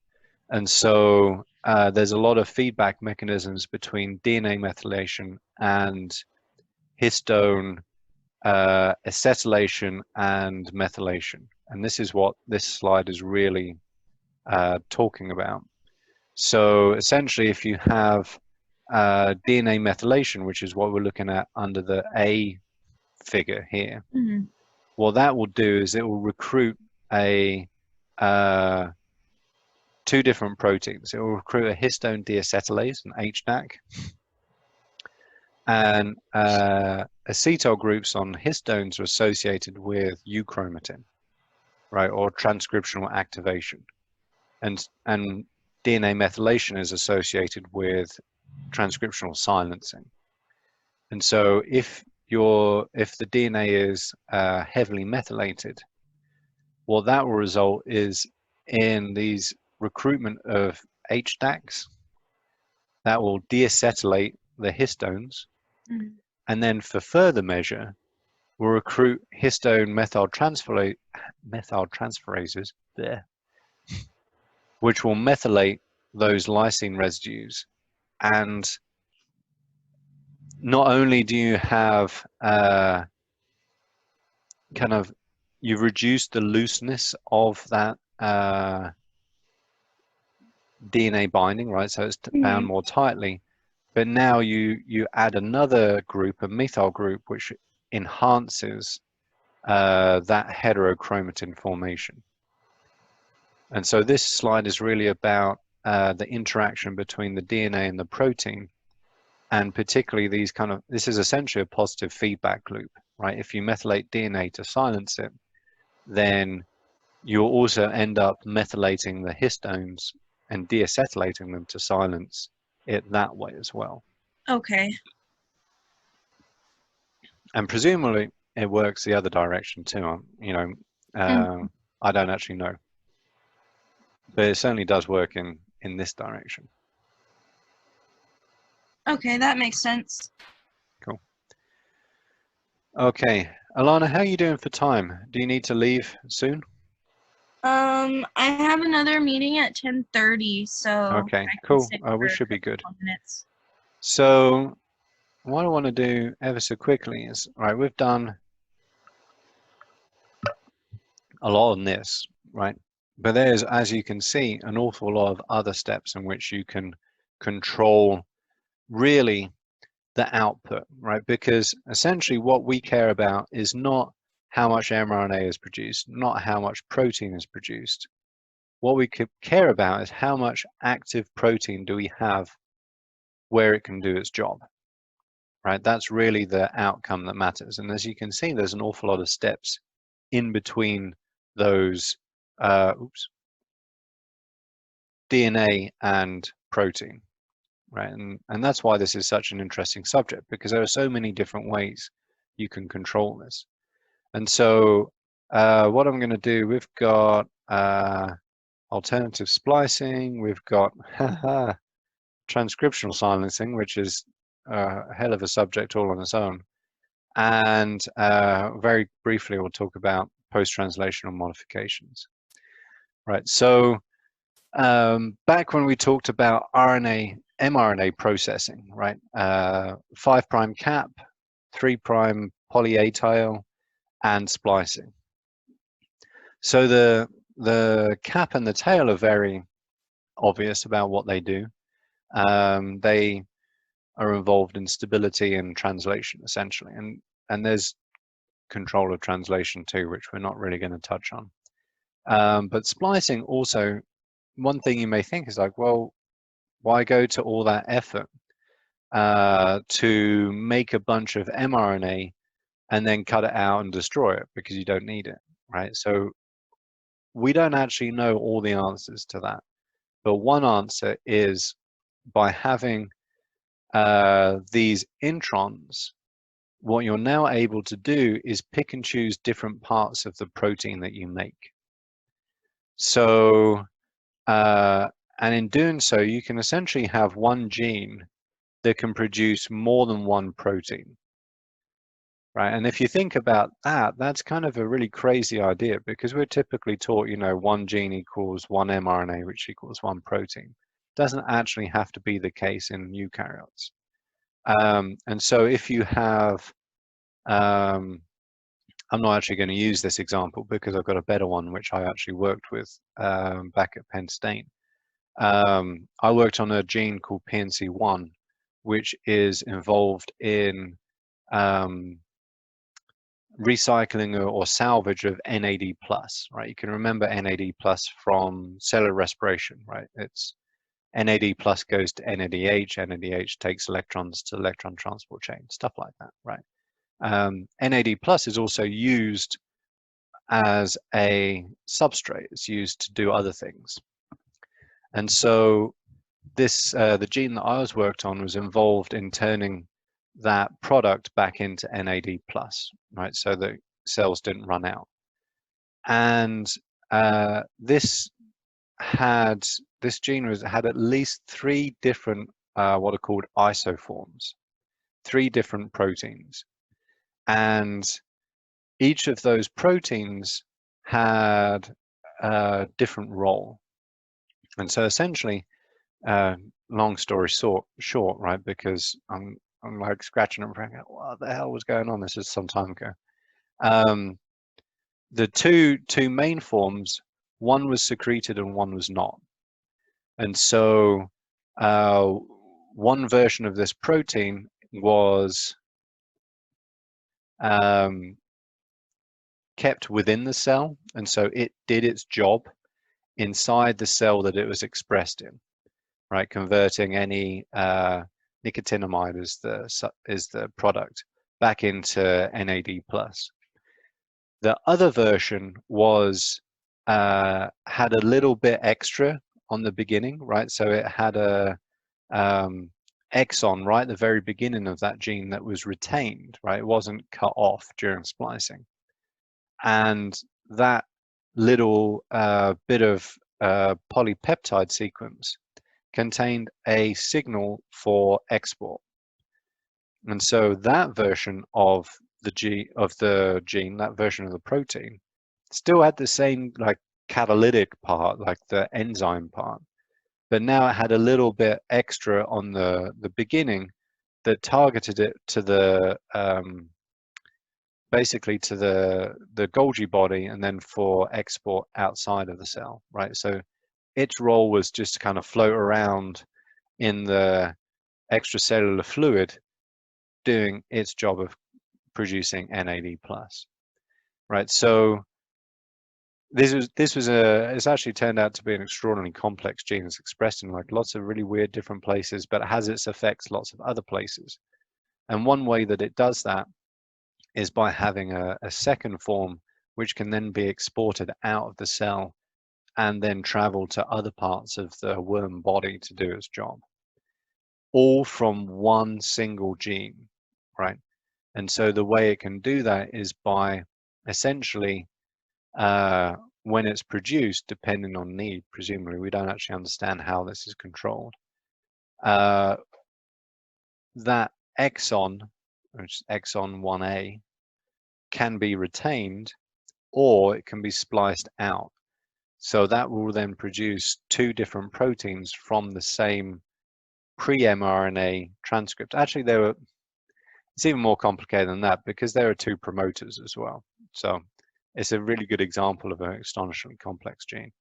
And so there's a lot of feedback mechanisms between DNA methylation and histone acetylation and methylation. And this is what this slide is really talking about. So essentially, if you have DNA methylation, which is what we're looking at under the A figure here, what that will do is it will recruit two different proteins. It will recruit a histone deacetylase, an HDAC, And acetyl groups on histones are associated with euchromatin, right, or transcriptional activation. And DNA methylation is associated with transcriptional silencing. And so if the DNA is heavily methylated, what that will result is in these recruitment of HDACs that will deacetylate the histones, and then for further measure, will recruit histone methyltransferases there, which will methylate those lysine residues. And not only do you have you've reduced the looseness of that DNA binding, right? So it's bound more tightly, but now you add another group, a methyl group, which enhances that heterochromatin formation. And so this slide is really about the interaction between the DNA and the protein, and particularly this is essentially a positive feedback loop, right? If you methylate DNA to silence it, then you'll also end up methylating the histones and deacetylating them to silence it that way as well. Okay. And presumably it works the other direction too. I don't actually know, but it certainly does work in this direction. Okay, that makes sense. Cool. Okay, Alana, how are you doing for time? Do you need to leave soon? I have another meeting at 10:30, so Okay, I can cool. sit We for should be a good. couple minutes. So what I want to do ever so quickly is, right, we've done a lot on this, right? But there's, as you can see, an awful lot of other steps in which you can control really the output, right? Because essentially what we care about is not how much mRNA is produced, not how much protein is produced. What we could care about is how much active protein do we have where it can do its job, right? That's really the outcome that matters. And as you can see, there's an awful lot of steps in between those DNA and protein, right? And that's why this is such an interesting subject, because there are so many different ways you can control this. And so what I'm going to do, we've got alternative splicing, we've got transcriptional silencing, which is a hell of a subject all on its own. And very briefly, we'll talk about post-translational modifications. Right, so back when we talked about mRNA processing, right, 5' cap, 3' poly-A tail, and splicing. So the cap and the tail are very obvious about what they do. They are involved in stability and translation, essentially, and there's control of translation too, which we're not really going to touch on. But splicing also, one thing you may think is like, well, why go to all that effort to make a bunch of mRNA and then cut it out and destroy it because you don't need it, right? So we don't actually know all the answers to that. But one answer is by having these introns, what you're now able to do is pick and choose different parts of the protein that you make. So, and in doing so, you can essentially have one gene that can produce more than one protein, right? And if you think about that, that's kind of a really crazy idea, because we're typically taught, one gene equals one mRNA, which equals one protein. It doesn't actually have to be the case in eukaryotes. And so if you have, I'm not actually going to use this example because I've got a better one, which I actually worked with back at Penn State. I worked on a gene called PNC1, which is involved in recycling or salvage of NAD+, right? You can remember NAD+ from cellular respiration, right? It's NAD plus goes to NADH, NADH takes electrons to electron transport chain, stuff like that, right? NAD plus is also used as a substrate. It's used to do other things. And so this, the gene that I was worked on was involved in turning that product back into NAD plus, right? So that cells didn't run out. And this gene had at least 3 different what are called isoforms, 3 different proteins, and each of those proteins had a different role. And so essentially, long story short, right? Because I'm like scratching and thinking, what the hell was going on? This is some time ago. The two main forms, one was secreted and one was not. And so one version of this protein was kept within the cell, and so it did its job inside the cell that it was expressed in, right? Converting any nicotinamide is the product back into NAD plus. The other version was had a little bit extra on the beginning, right? So it had a exon right at the very beginning of that gene that was retained, right? It wasn't cut off during splicing. And that little bit of polypeptide sequence contained a signal for export. And so that version of the gene, that version of the protein, still had the same like catalytic part, like the enzyme part, but now it had a little bit extra on the beginning that targeted it to the basically to the Golgi body, and then for export outside of the cell, right? So its role was just to kind of float around in the extracellular fluid, doing its job of producing NAD plus, right? So it's actually turned out to be an extraordinarily complex gene. It's expressed in like lots of really weird different places, but it has its effects lots of other places. And one way that it does that is by having a second form, which can then be exported out of the cell and then travel to other parts of the worm body to do its job, all from one single gene, right? And so the way it can do that is by essentially, when it's produced, depending on need, presumably, we don't actually understand how this is controlled, that exon, which is exon 1A, can be retained, or it can be spliced out. So that will then produce 2 different proteins from the same pre-mRNA transcript. Actually, it's even more complicated than that, because there are 2 promoters as well. So it's a really good example of an astonishingly complex gene.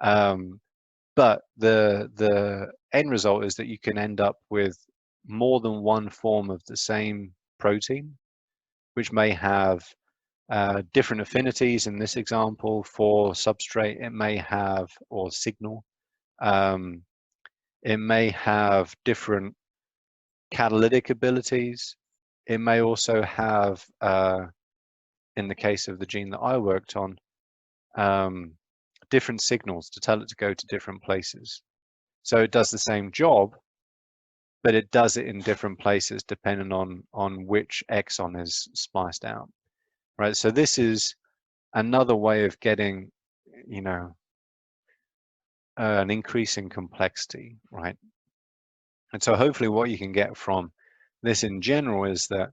But the end result is that you can end up with more than one form of the same protein, which may have different affinities in this example for substrate. It may have, or signal, it may have different catalytic abilities. It may also have, in the case of the gene that I worked on, different signals to tell it to go to different places. So it does the same job, but it does it in different places depending on which exon is spliced out, right? So this is another way of getting, you know, an increase in complexity, right? And so hopefully what you can get from this in general is that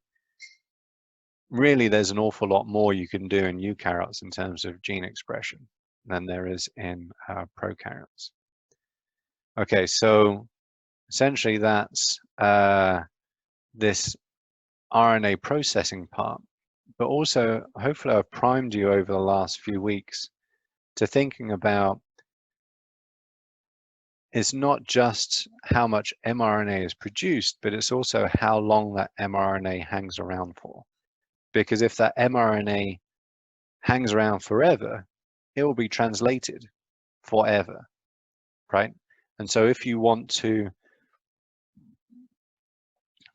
really there's an awful lot more you can do in eukaryotes in terms of gene expression than there is in prokaryotes. Okay, so essentially that's this RNA processing part, but also hopefully I've primed you over the last few weeks to thinking about, it's not just how much mRNA is produced, but it's also how long that mRNA hangs around for. Because if that mRNA hangs around forever, it will be translated forever, right? And so if you want to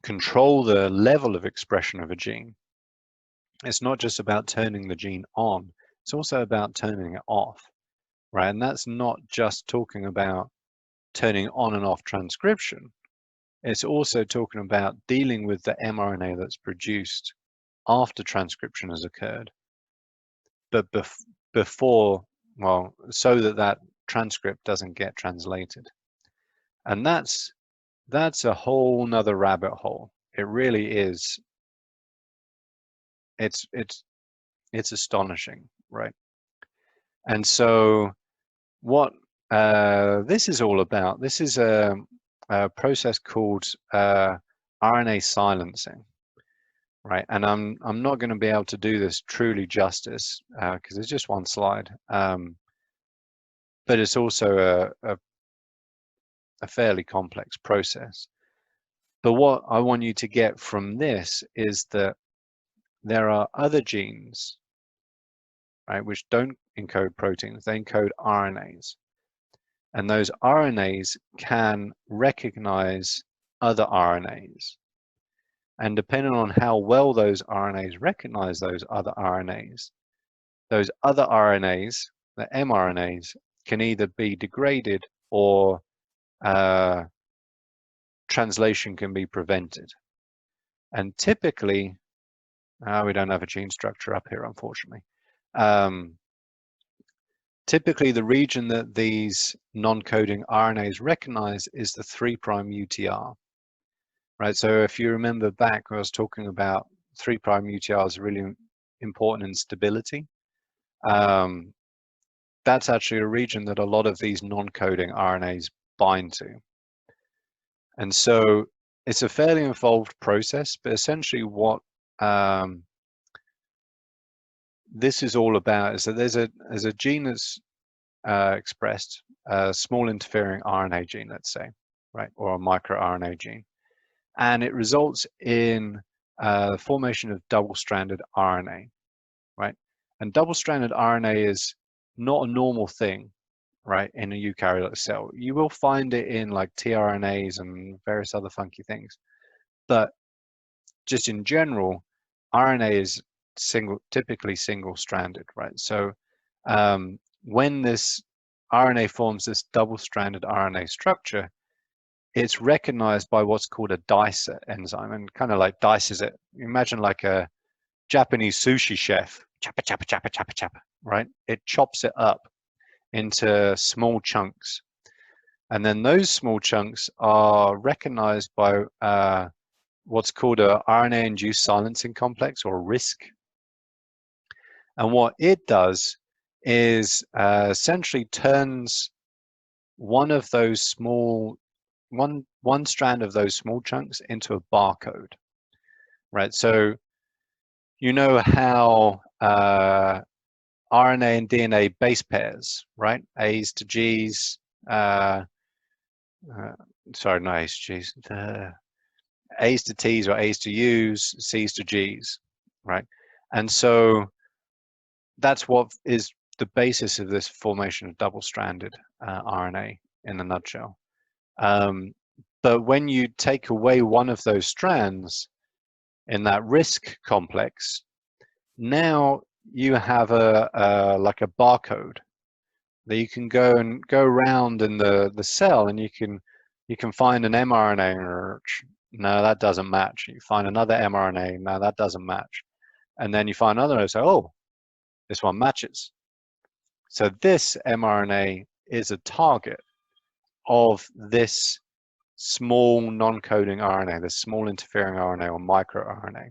control the level of expression of a gene, it's not just about turning the gene on, it's also about turning it off, right? And that's not just talking about turning on and off transcription. It's also talking about dealing with the mRNA that's produced after transcription has occurred, but before, well, so that that transcript doesn't get translated. And that's a whole nother rabbit hole. It really is. It's astonishing, right? And so what this is all about, this is a process called RNA silencing, right? And I'm not going to be able to do this truly justice because it's just one slide, but it's also a fairly complex process. But what I want you to get from this is that there are other genes, right, which don't encode proteins, they encode RNAs. And those RNAs can recognize other RNAs. And depending on how well those RNAs recognize those other RNAs, the mRNAs, can either be degraded or translation can be prevented. And typically, we don't have a gene structure up here, unfortunately. Typically, the region that these non-coding RNAs recognize is the 3' UTR, right? So if you remember back, I was talking about 3' UTR is really important in stability. That's actually a region that a lot of these non-coding RNAs bind to. And so it's a fairly involved process, but essentially what this is all about is that there's a gene that's expressed, a small interfering RNA gene, let's say, right, or a microRNA gene, and it results in formation of double-stranded RNA, right? And double-stranded RNA is not a normal thing, right, in a eukaryotic cell. You will find it in like tRNAs and various other funky things, but just in general, RNA is typically single-stranded, right? So when this RNA forms this double-stranded RNA structure, it's recognized by what's called a dicer enzyme, and kind of like dices it. Imagine like a Japanese sushi chef, chapa, chapa, chapa, chapa, chapa, right? It chops it up into small chunks. And then those small chunks are recognized by what's called a RNA-induced silencing complex, or RISC. And what it does is essentially turns one of those small, one strand of those small chunks into a barcode, right? So you know how RNA and DNA base pairs, right? A's to G's, sorry, not A's to G's, A's to T's or A's to U's, C's to G's, right? And so that's what is the basis of this formation of double-stranded RNA in a nutshell. But when you take away one of those strands in that RISC complex, now you have like a barcode that you can go around in the cell, and you can find an mRNA. No, that doesn't match. You find another mRNA. No, that doesn't match. And then you find another and say, oh, this one matches. So this mRNA is a target of this small non-coding RNA, this small interfering RNA or microRNA.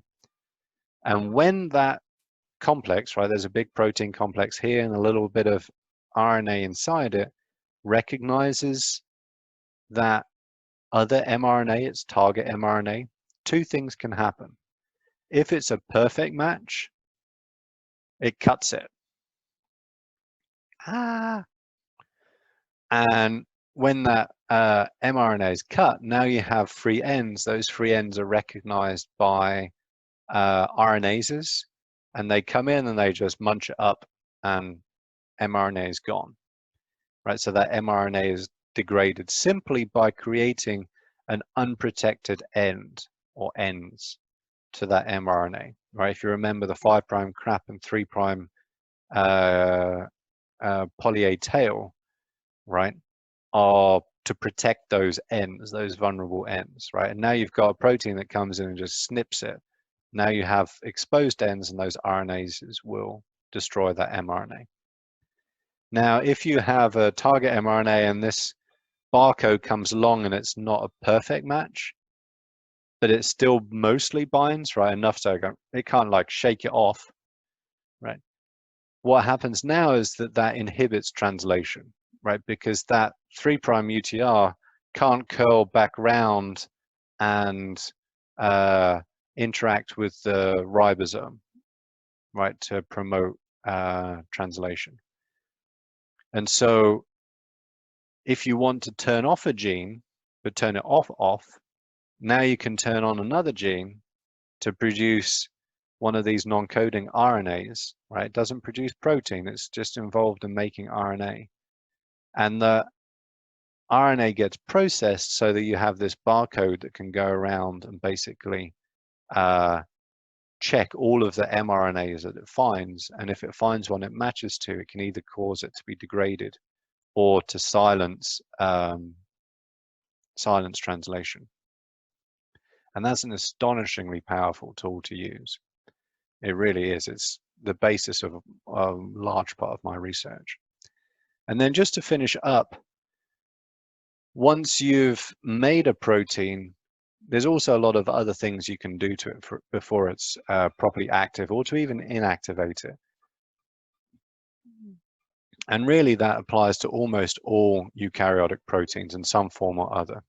And when that complex, right, there's a big protein complex here and a little bit of RNA inside it, recognizes that other mRNA, its target mRNA, two things can happen. If it's a perfect match, it cuts it. And when that mRNA is cut, now you have free ends. Those free ends are recognized by RNases, and they come in and they just munch it up, and mRNA is gone, right? So that mRNA is degraded simply by creating an unprotected end or ends to that mRNA, right? If you remember, the 5' cap and 3' poly-A tail, right, are to protect those ends, those vulnerable ends, right? And now you've got a protein that comes in and just snips it. Now you have exposed ends, and those RNases will destroy that mRNA. Now, if you have a target mRNA and this barcode comes along and it's not a perfect match, but it still mostly binds, right, enough so it can't like shake it off, right? What happens now is that inhibits translation, right? Because that 3' UTR can't curl back round and interact with the ribosome, right, to promote translation. And so if you want to turn off a gene, but turn it off, now you can turn on another gene to produce one of these non-coding RNAs, right? It doesn't produce protein, it's just involved in making RNA. And the RNA gets processed so that you have this barcode that can go around and basically check all of the mRNAs that it finds. And if it finds one it matches to, it can either cause it to be degraded or to silence translation. And that's an astonishingly powerful tool to use. It really is. It's the basis of a large part of my research. And then just to finish up, once you've made a protein, there's also a lot of other things you can do to it before it's properly active, or to even inactivate it. And really that applies to almost all eukaryotic proteins in some form or other.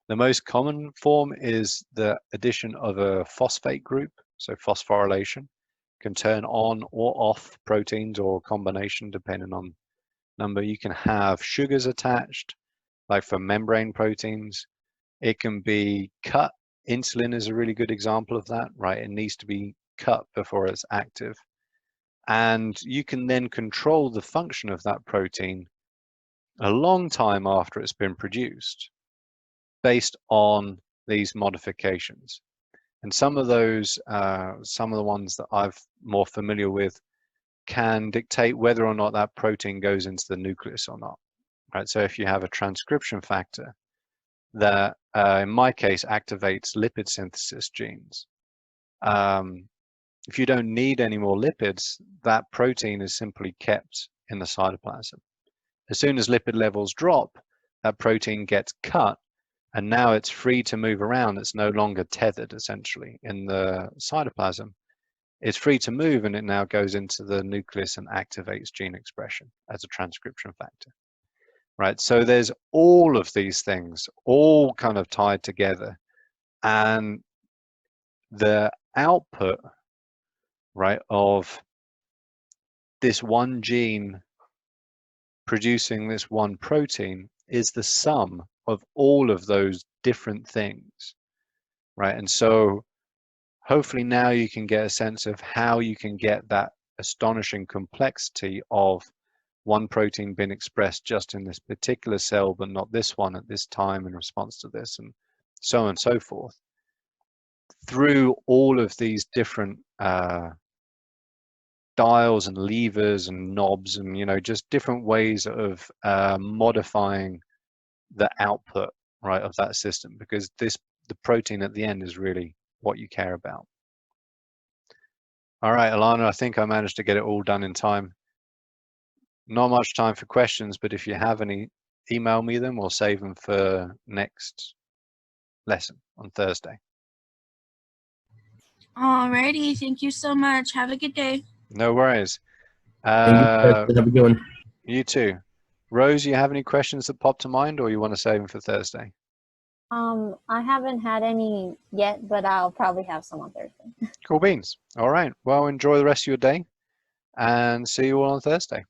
The most common form is the addition of a phosphate group, so phosphorylation can turn on or off proteins or combination depending on number. You can have sugars attached, like for membrane proteins. It can be cut. Insulin is a really good example of that, right? It needs to be cut before it's active. And you can then control the function of that protein a long time after it's been produced based on these modifications. And some of those, some of the ones that I'm more familiar with can dictate whether or not that protein goes into the nucleus or not, right? So if you have a transcription factor that, in my case, activates lipid synthesis genes, if you don't need any more lipids, that protein is simply kept in the cytoplasm. As soon as lipid levels drop, that protein gets cut, and now it's free to move around. It's no longer tethered, essentially, in the cytoplasm. It's free to move, and it now goes into the nucleus and activates gene expression as a transcription factor, right? So there's all of these things all kind of tied together, and the output, right, of this one gene producing this one protein is the sum of all of those different things, right? And so hopefully now you can get a sense of how you can get that astonishing complexity of one protein being expressed just in this particular cell, but not this one at this time in response to this, and so on and so forth, through all of these different dials and levers and knobs and, you know, just different ways of modifying the output, right, of that system, because the protein at the end is really what you care about. All right, Alana, I think I managed to get it all done in time. Not much time for questions, but if you have any, email me them or save them for next lesson on Thursday. Alrighty, thank you so much. Have a good day. No worries. Thank you. Have a good one. You too. Rose, you have any questions that pop to mind, or you want to save them for Thursday? I haven't had any yet, but I'll probably have some on Thursday. Cool beans. All right. Well, enjoy the rest of your day and see you all on Thursday.